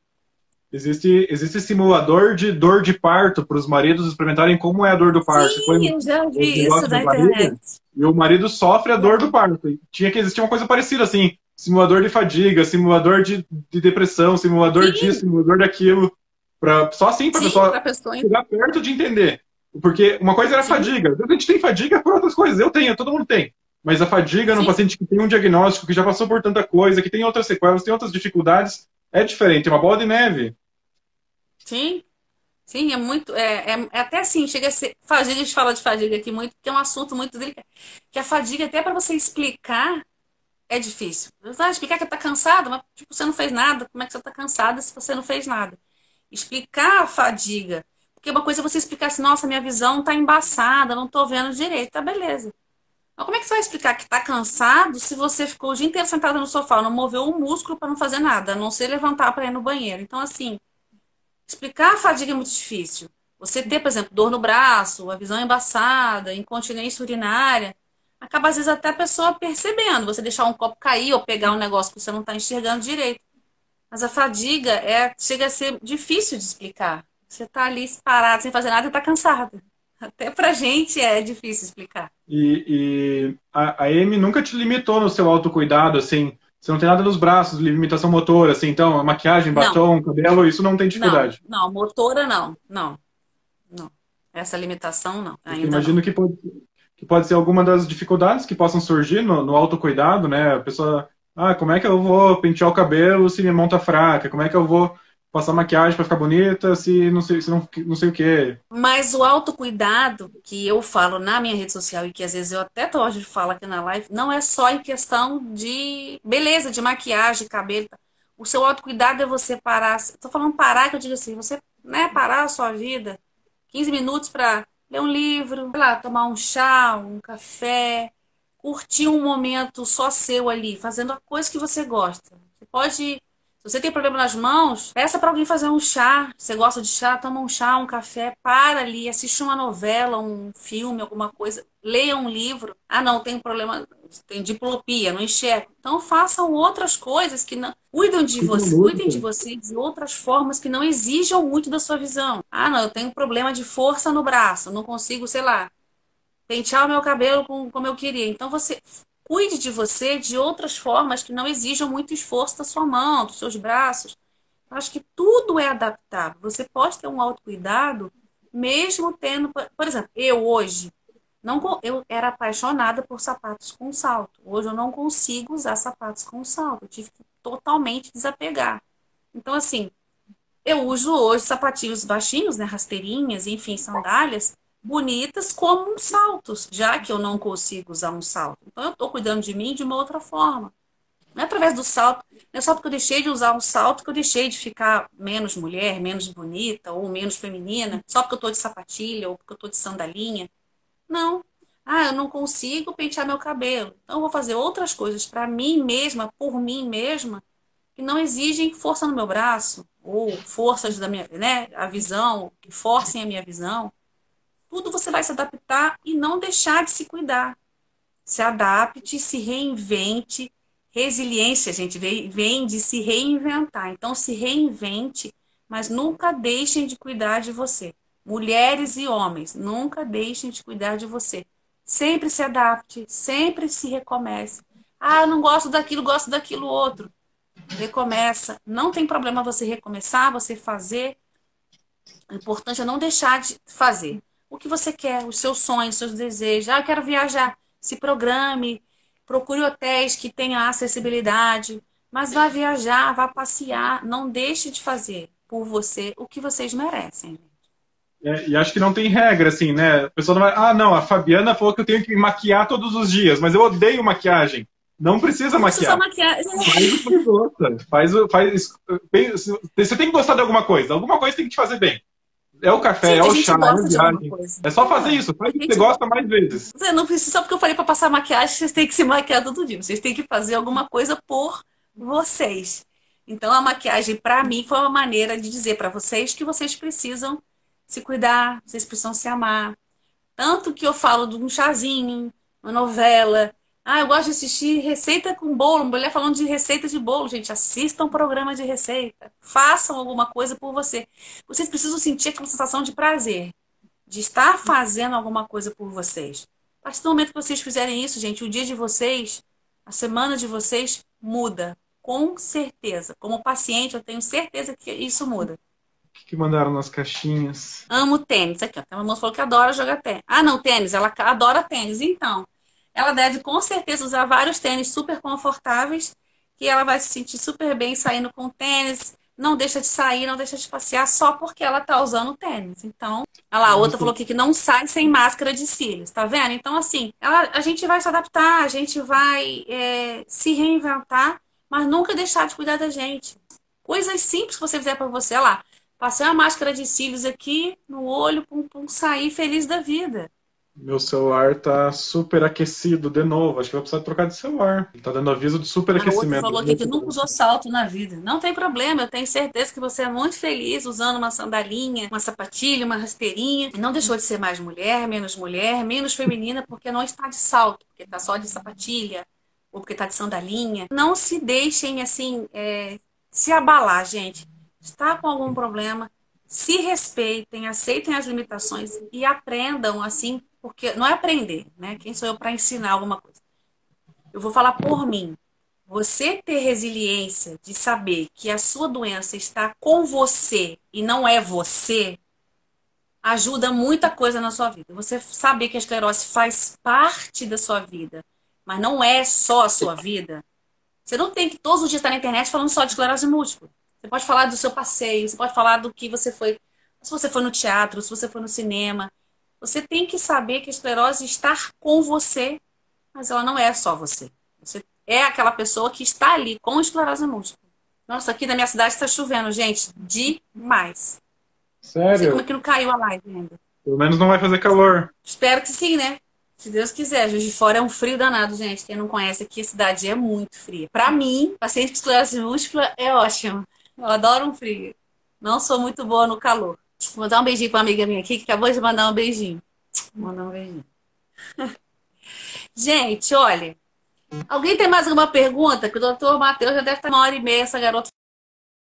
Existe simulador de dor de parto para os maridos experimentarem como é a dor do parto. Você põe Sim, eu já o vi isso negócio na na barriga internet. e o marido sofre a dor do parto. E tinha que existir uma coisa parecida, assim, simulador de fadiga, simulador de depressão, simulador disso, Sim, simulador daquilo, só assim para a sim, pessoa para a pessoa. chegar perto de entender. Porque uma coisa era Sim, fadiga. A gente tem fadiga por outras coisas. Eu tenho, todo mundo tem. Mas a fadiga no sim, paciente que tem um diagnóstico, que já passou por tanta coisa, que tem outras sequelas, tem outras dificuldades, é diferente. É uma bola de neve. sim, sim, é muito. É até assim, chega a ser. Fadiga, a gente fala de fadiga aqui muito, porque é um assunto muito delicado. Que a fadiga, até para você explicar, é difícil. Você vai explicar que tá cansado, mas tipo, você não fez nada. Como é que você tá cansado se você não fez nada? Explicar a fadiga. Porque uma coisa é você explicar assim, nossa, minha visão tá embaçada, não tô vendo direito, tá beleza. Mas como é que você vai explicar que tá cansado se você ficou o dia inteiro sentado no sofá, não moveu um músculo para não fazer nada, a não ser levantar para ir no banheiro? Então, assim, explicar a fadiga é muito difícil. Você ter, por exemplo, dor no braço, a visão embaçada, incontinência urinária, acaba às vezes até a pessoa percebendo. Você deixar um copo cair ou pegar um negócio que você não está enxergando direito. Mas a fadiga chega a ser difícil de explicar. Você está ali parado sem fazer nada e está cansado. Até pra gente é difícil explicar. A Amy nunca te limitou no seu autocuidado, assim. Você não tem nada nos braços, limitação motora, assim. Então, maquiagem, Não, batom, cabelo, isso não tem não, dificuldade. não. Motora não, não, não. Essa limitação não, Porque ainda não. imagino que pode ser alguma das dificuldades que possam surgir no autocuidado, né? A pessoa, como é que eu vou pentear o cabelo se minha mão tá fraca? Como é que eu vou passar maquiagem para ficar bonita se não sei o quê? Mas o autocuidado que eu falo na minha rede social e que às vezes eu até hoje falo aqui na live, não é só em questão de beleza, de maquiagem, cabelo. O seu autocuidado é você parar. Estou falando parar, que eu digo assim, você, né, parar a sua vida 15 minutos para ler um livro, sei lá, tomar um chá, um café, curtir um momento só seu ali, fazendo a coisa que você gosta. Você pode, se você tem problema nas mãos, peça para alguém fazer um chá. Você gosta de chá, toma um chá, um café, para ali, assiste uma novela, um filme, alguma coisa, leia um livro. Ah, não, tem problema, tem diplopia, não enxergo. Então façam outras coisas que não Escuta uma cuidem música. de você de outras formas que não exijam muito da sua visão. Ah, não, eu tenho um problema de força no braço, não consigo, sei lá, pentear o meu cabelo como eu queria. Então você cuide de você de outras formas que não exijam muito esforço da sua mão, dos seus braços. Eu acho que tudo é adaptável. Você pode ter um autocuidado mesmo tendo, por exemplo, eu hoje não, eu era apaixonada por sapatos com salto. Hoje eu não consigo usar sapatos com salto. Eu tive que totalmente desapegar. Então, assim, eu uso hoje sapatinhos baixinhos, né, rasteirinhas, enfim, sandálias bonitas como saltos, já que eu não consigo usar um salto. Então eu estou cuidando de mim de uma outra forma. Não é através do salto, não é só porque eu deixei de usar um salto que eu deixei de ficar menos mulher, menos bonita ou menos feminina, só porque eu estou de sapatilha ou porque eu estou de sandalinha. Não. Ah, eu não consigo pentear meu cabelo. Então eu vou fazer outras coisas para mim mesma, por mim mesma, que não exigem força no meu braço, ou forças da minha, né, a visão, que forcem a minha visão. Tudo você vai se adaptar e não deixar de se cuidar. Se adapte, se reinvente. Resiliência, gente, vem de se reinventar. Então, se reinvente, mas nunca deixem de cuidar de você. Mulheres e homens, nunca deixem de cuidar de você. Sempre se adapte, sempre se recomece. Ah, eu não gosto daquilo, gosto daquilo outro. Recomeça. Não tem problema você recomeçar, você fazer. O importante é não deixar de fazer o que você quer, os seus sonhos, os seus desejos. Ah, eu quero viajar. Se programe, procure hotéis que tenham acessibilidade, mas vá viajar, vá passear. Não deixe de fazer por você o que vocês merecem. E acho que não tem regra, assim, né? A pessoa não vai, não, a Fabiana falou que eu tenho que me maquiar todos os dias, mas eu odeio maquiagem. Não precisa Não precisa maquiar. maquiar. Faz o que você gosta. Você tem que gostar de alguma coisa. Alguma coisa tem que te fazer bem. É o café, é Gente, a o gente chá, é a gosta de alguma viagem. coisa. É só fazer isso. A Faz o que você gente gosta mais vezes. Você não precisa, só porque eu falei para passar maquiagem, vocês têm que se maquiar todo dia. Vocês têm que fazer alguma coisa por vocês. Então, a maquiagem, para mim, foi uma maneira de dizer para vocês que vocês precisam se cuidar, vocês precisam se amar. Tanto que eu falo de um chazinho, uma novela. Ah, eu gosto de assistir receita com bolo, mulher falando de receita de bolo. Gente, assistam um programa de receita. Façam alguma coisa por você. Vocês precisam sentir aquela sensação de prazer de estar fazendo alguma coisa por vocês. A partir do momento que vocês fizerem isso, gente, o dia de vocês, a semana de vocês muda. Com certeza. Como paciente, eu tenho certeza que isso muda. O que mandaram nas caixinhas? Amo tênis. Aqui, ó. A moça falou que adora jogar tênis. Ah, não, tênis. Ela adora tênis. Então, ela deve com certeza usar vários tênis super confortáveis, que ela vai se sentir super bem saindo com tênis. Não deixa de sair, não deixa de passear só porque ela tá usando tênis. Então, olha lá, a outra falou aqui que não sai sem máscara de cílios, tá vendo? Então, assim, a gente vai se adaptar, a gente vai se reinventar, mas nunca deixar de cuidar da gente. Coisas simples que você fizer para você, olha lá. Passei uma máscara de cílios aqui no olho, pum, pum, sair feliz da vida. Meu celular tá super aquecido de novo. Acho que vai precisar trocar de celular. Ele tá dando aviso de A outra superaquecimento. falou aqui que nunca usou salto na vida. Não tem problema, eu tenho certeza que você é muito feliz usando uma sandalinha, uma sapatilha, uma rasteirinha. E não deixou de ser mais mulher, menos feminina, porque não está de salto, porque está só de sapatilha, ou porque está de sandalinha. Não se deixem, assim, se abalar, gente. Está com algum problema, se respeitem, aceitem as limitações e aprendam, assim, porque não é aprender, né? Quem sou eu para ensinar alguma coisa? Eu vou falar por mim. Você ter resiliência de saber que a sua doença está com você e não é você, ajuda muita coisa na sua vida. Você saber que a esclerose faz parte da sua vida, mas não é só a sua vida. Você não tem que todos os dias estar na internet falando só de esclerose múltipla. Você pode falar do seu passeio, você pode falar do que você foi, se você foi no teatro, se você foi no cinema. Você tem que saber que a esclerose está com você, mas ela não é só você. Você é aquela pessoa que está ali com esclerose múltipla. Nossa, aqui na minha cidade está chovendo, gente, demais. Não sei como é Sério? que não caiu a live ainda. Pelo menos não vai fazer calor. Espero que sim, né? Se Deus quiser. Juiz de Fora é um frio danado, gente. Quem não conhece aqui, a cidade é muito fria. Pra mim, paciente com esclerose múltipla é ótimo. Eu adoro um frio. Não sou muito boa no calor. Vou dar um beijinho pra uma amiga minha aqui que acabou de mandar um beijinho. Vou mandar um beijinho. Gente, olha. Alguém tem mais alguma pergunta? Que o doutor Matheus já deve estar 1h30, essa garota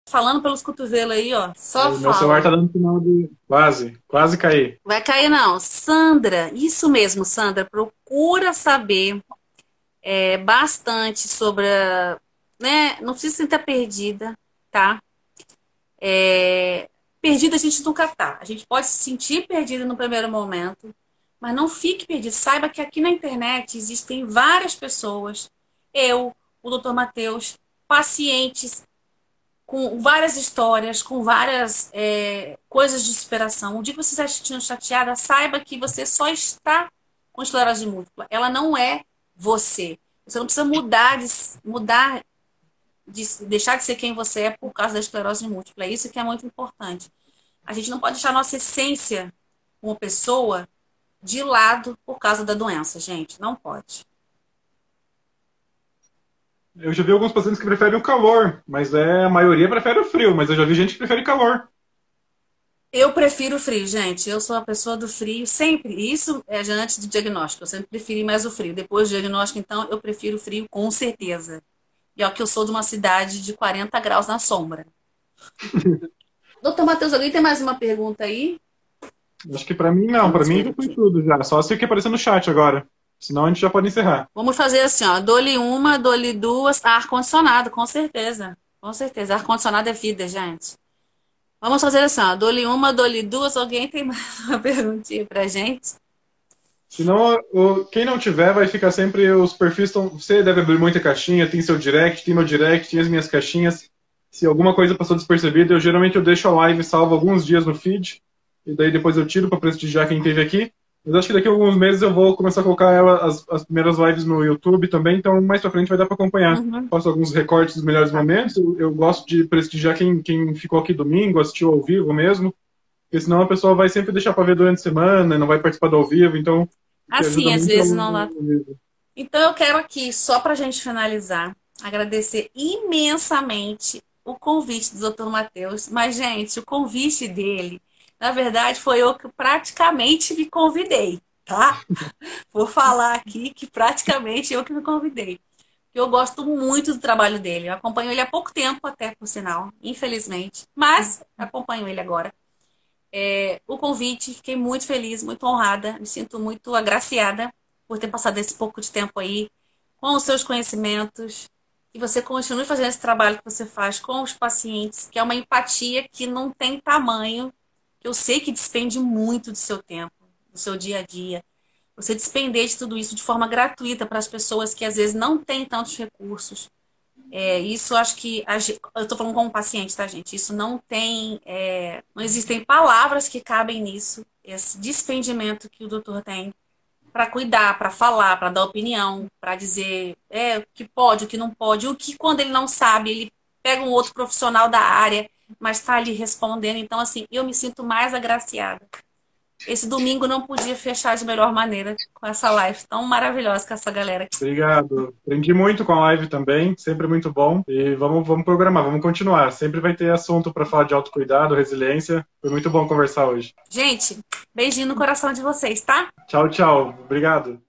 falando pelos cotovelos aí, ó. Só Meu celular fala. tá dando sinal de quase cair. Vai cair, não. Sandra, isso mesmo, Sandra. Procura saber bastante sobre né? Não precisa se sentir perdida, tá? Perdida a gente nunca tá. A gente pode se sentir perdida no primeiro momento, mas não fique perdido. Saiba que aqui na internet existem várias pessoas, eu, o doutor Matheus, pacientes com várias histórias, com várias coisas de superação. O dia que você está se sentindo chateada, saiba que você só está com esclerose múltipla. Ela não é você. Você não precisa deixar de ser quem você é por causa da esclerose múltipla. É isso que é muito importante. A gente não pode deixar a nossa essência como pessoa de lado por causa da doença, gente. Não pode. Eu já vi alguns pacientes que preferem o calor, mas a maioria prefere o frio, mas eu já vi gente que prefere calor. Eu prefiro o frio, gente. Eu sou a pessoa do frio sempre. Isso é já antes do diagnóstico. Eu sempre preferi mais o frio. Depois do diagnóstico, então, eu prefiro o frio com certeza. E ó, que eu sou de uma cidade de 40 graus na sombra. Doutor Matheus, alguém tem mais uma pergunta aí? Acho que pra mim não, pra Vamos mim ver já foi aqui. tudo já. Só se que aparecer no chat agora. Senão a gente já pode encerrar. Vamos fazer assim, ó. Dou-lhe uma, dou-lhe duas. Ar-condicionado, com certeza. Com certeza. Ar-condicionado é vida, gente. Vamos fazer assim, ó. Dou-lhe uma, dou-lhe duas. Alguém tem mais uma perguntinha pra gente? Senão, quem não tiver, vai ficar sempre os perfis estão. Você deve abrir muita caixinha, tem seu direct, tem meu direct, tem as minhas caixinhas. Se alguma coisa passou despercebida, geralmente eu deixo a live salva alguns dias no feed. E daí depois eu tiro para prestigiar quem esteve aqui. Mas acho que daqui a alguns meses eu vou começar a colocar as primeiras lives no YouTube também, então mais pra frente vai dar pra acompanhar. Uhum. Faço alguns recortes dos melhores momentos. Eu gosto de prestigiar quem ficou aqui domingo, assistiu ao vivo mesmo, porque senão a pessoa vai sempre deixar pra ver durante a semana, não vai participar do ao vivo, então o que ajuda Assim, às muito é vezes não dá. o vivo. Então eu quero aqui, só para a gente finalizar, agradecer imensamente o convite do Dr. Matheus. Mas, gente, o convite dele, na verdade, foi eu que praticamente me convidei, tá? Vou falar aqui que praticamente eu que me convidei. Eu gosto muito do trabalho dele. Eu acompanho ele há pouco tempo, até por sinal, infelizmente. Mas acompanho ele agora. O convite, fiquei muito feliz, muito honrada, me sinto muito agraciada por ter passado esse pouco de tempo aí com os seus conhecimentos, que você continue fazendo esse trabalho que você faz com os pacientes, que é uma empatia que não tem tamanho, que eu sei que despende muito do seu tempo, do seu dia a dia. Você despender de tudo isso de forma gratuita para as pessoas que às vezes não têm tantos recursos. Isso acho que eu estou falando como paciente, tá, gente? Isso não tem, não existem palavras que cabem nisso. Esse despendimento que o doutor tem para cuidar, para falar, para dar opinião, para dizer o que pode, o que não pode, o que quando ele não sabe, ele pega um outro profissional da área, mas está ali respondendo. Então, assim, eu me sinto mais agraciada. Esse domingo não podia fechar de melhor maneira com essa live tão maravilhosa com essa galera aqui. Obrigado. Aprendi muito com a live também, sempre muito bom. E vamos programar, vamos continuar. Sempre vai ter assunto para falar de autocuidado, resiliência. Foi muito bom conversar hoje. Gente, beijinho no coração de vocês, tá? Tchau, tchau. Obrigado.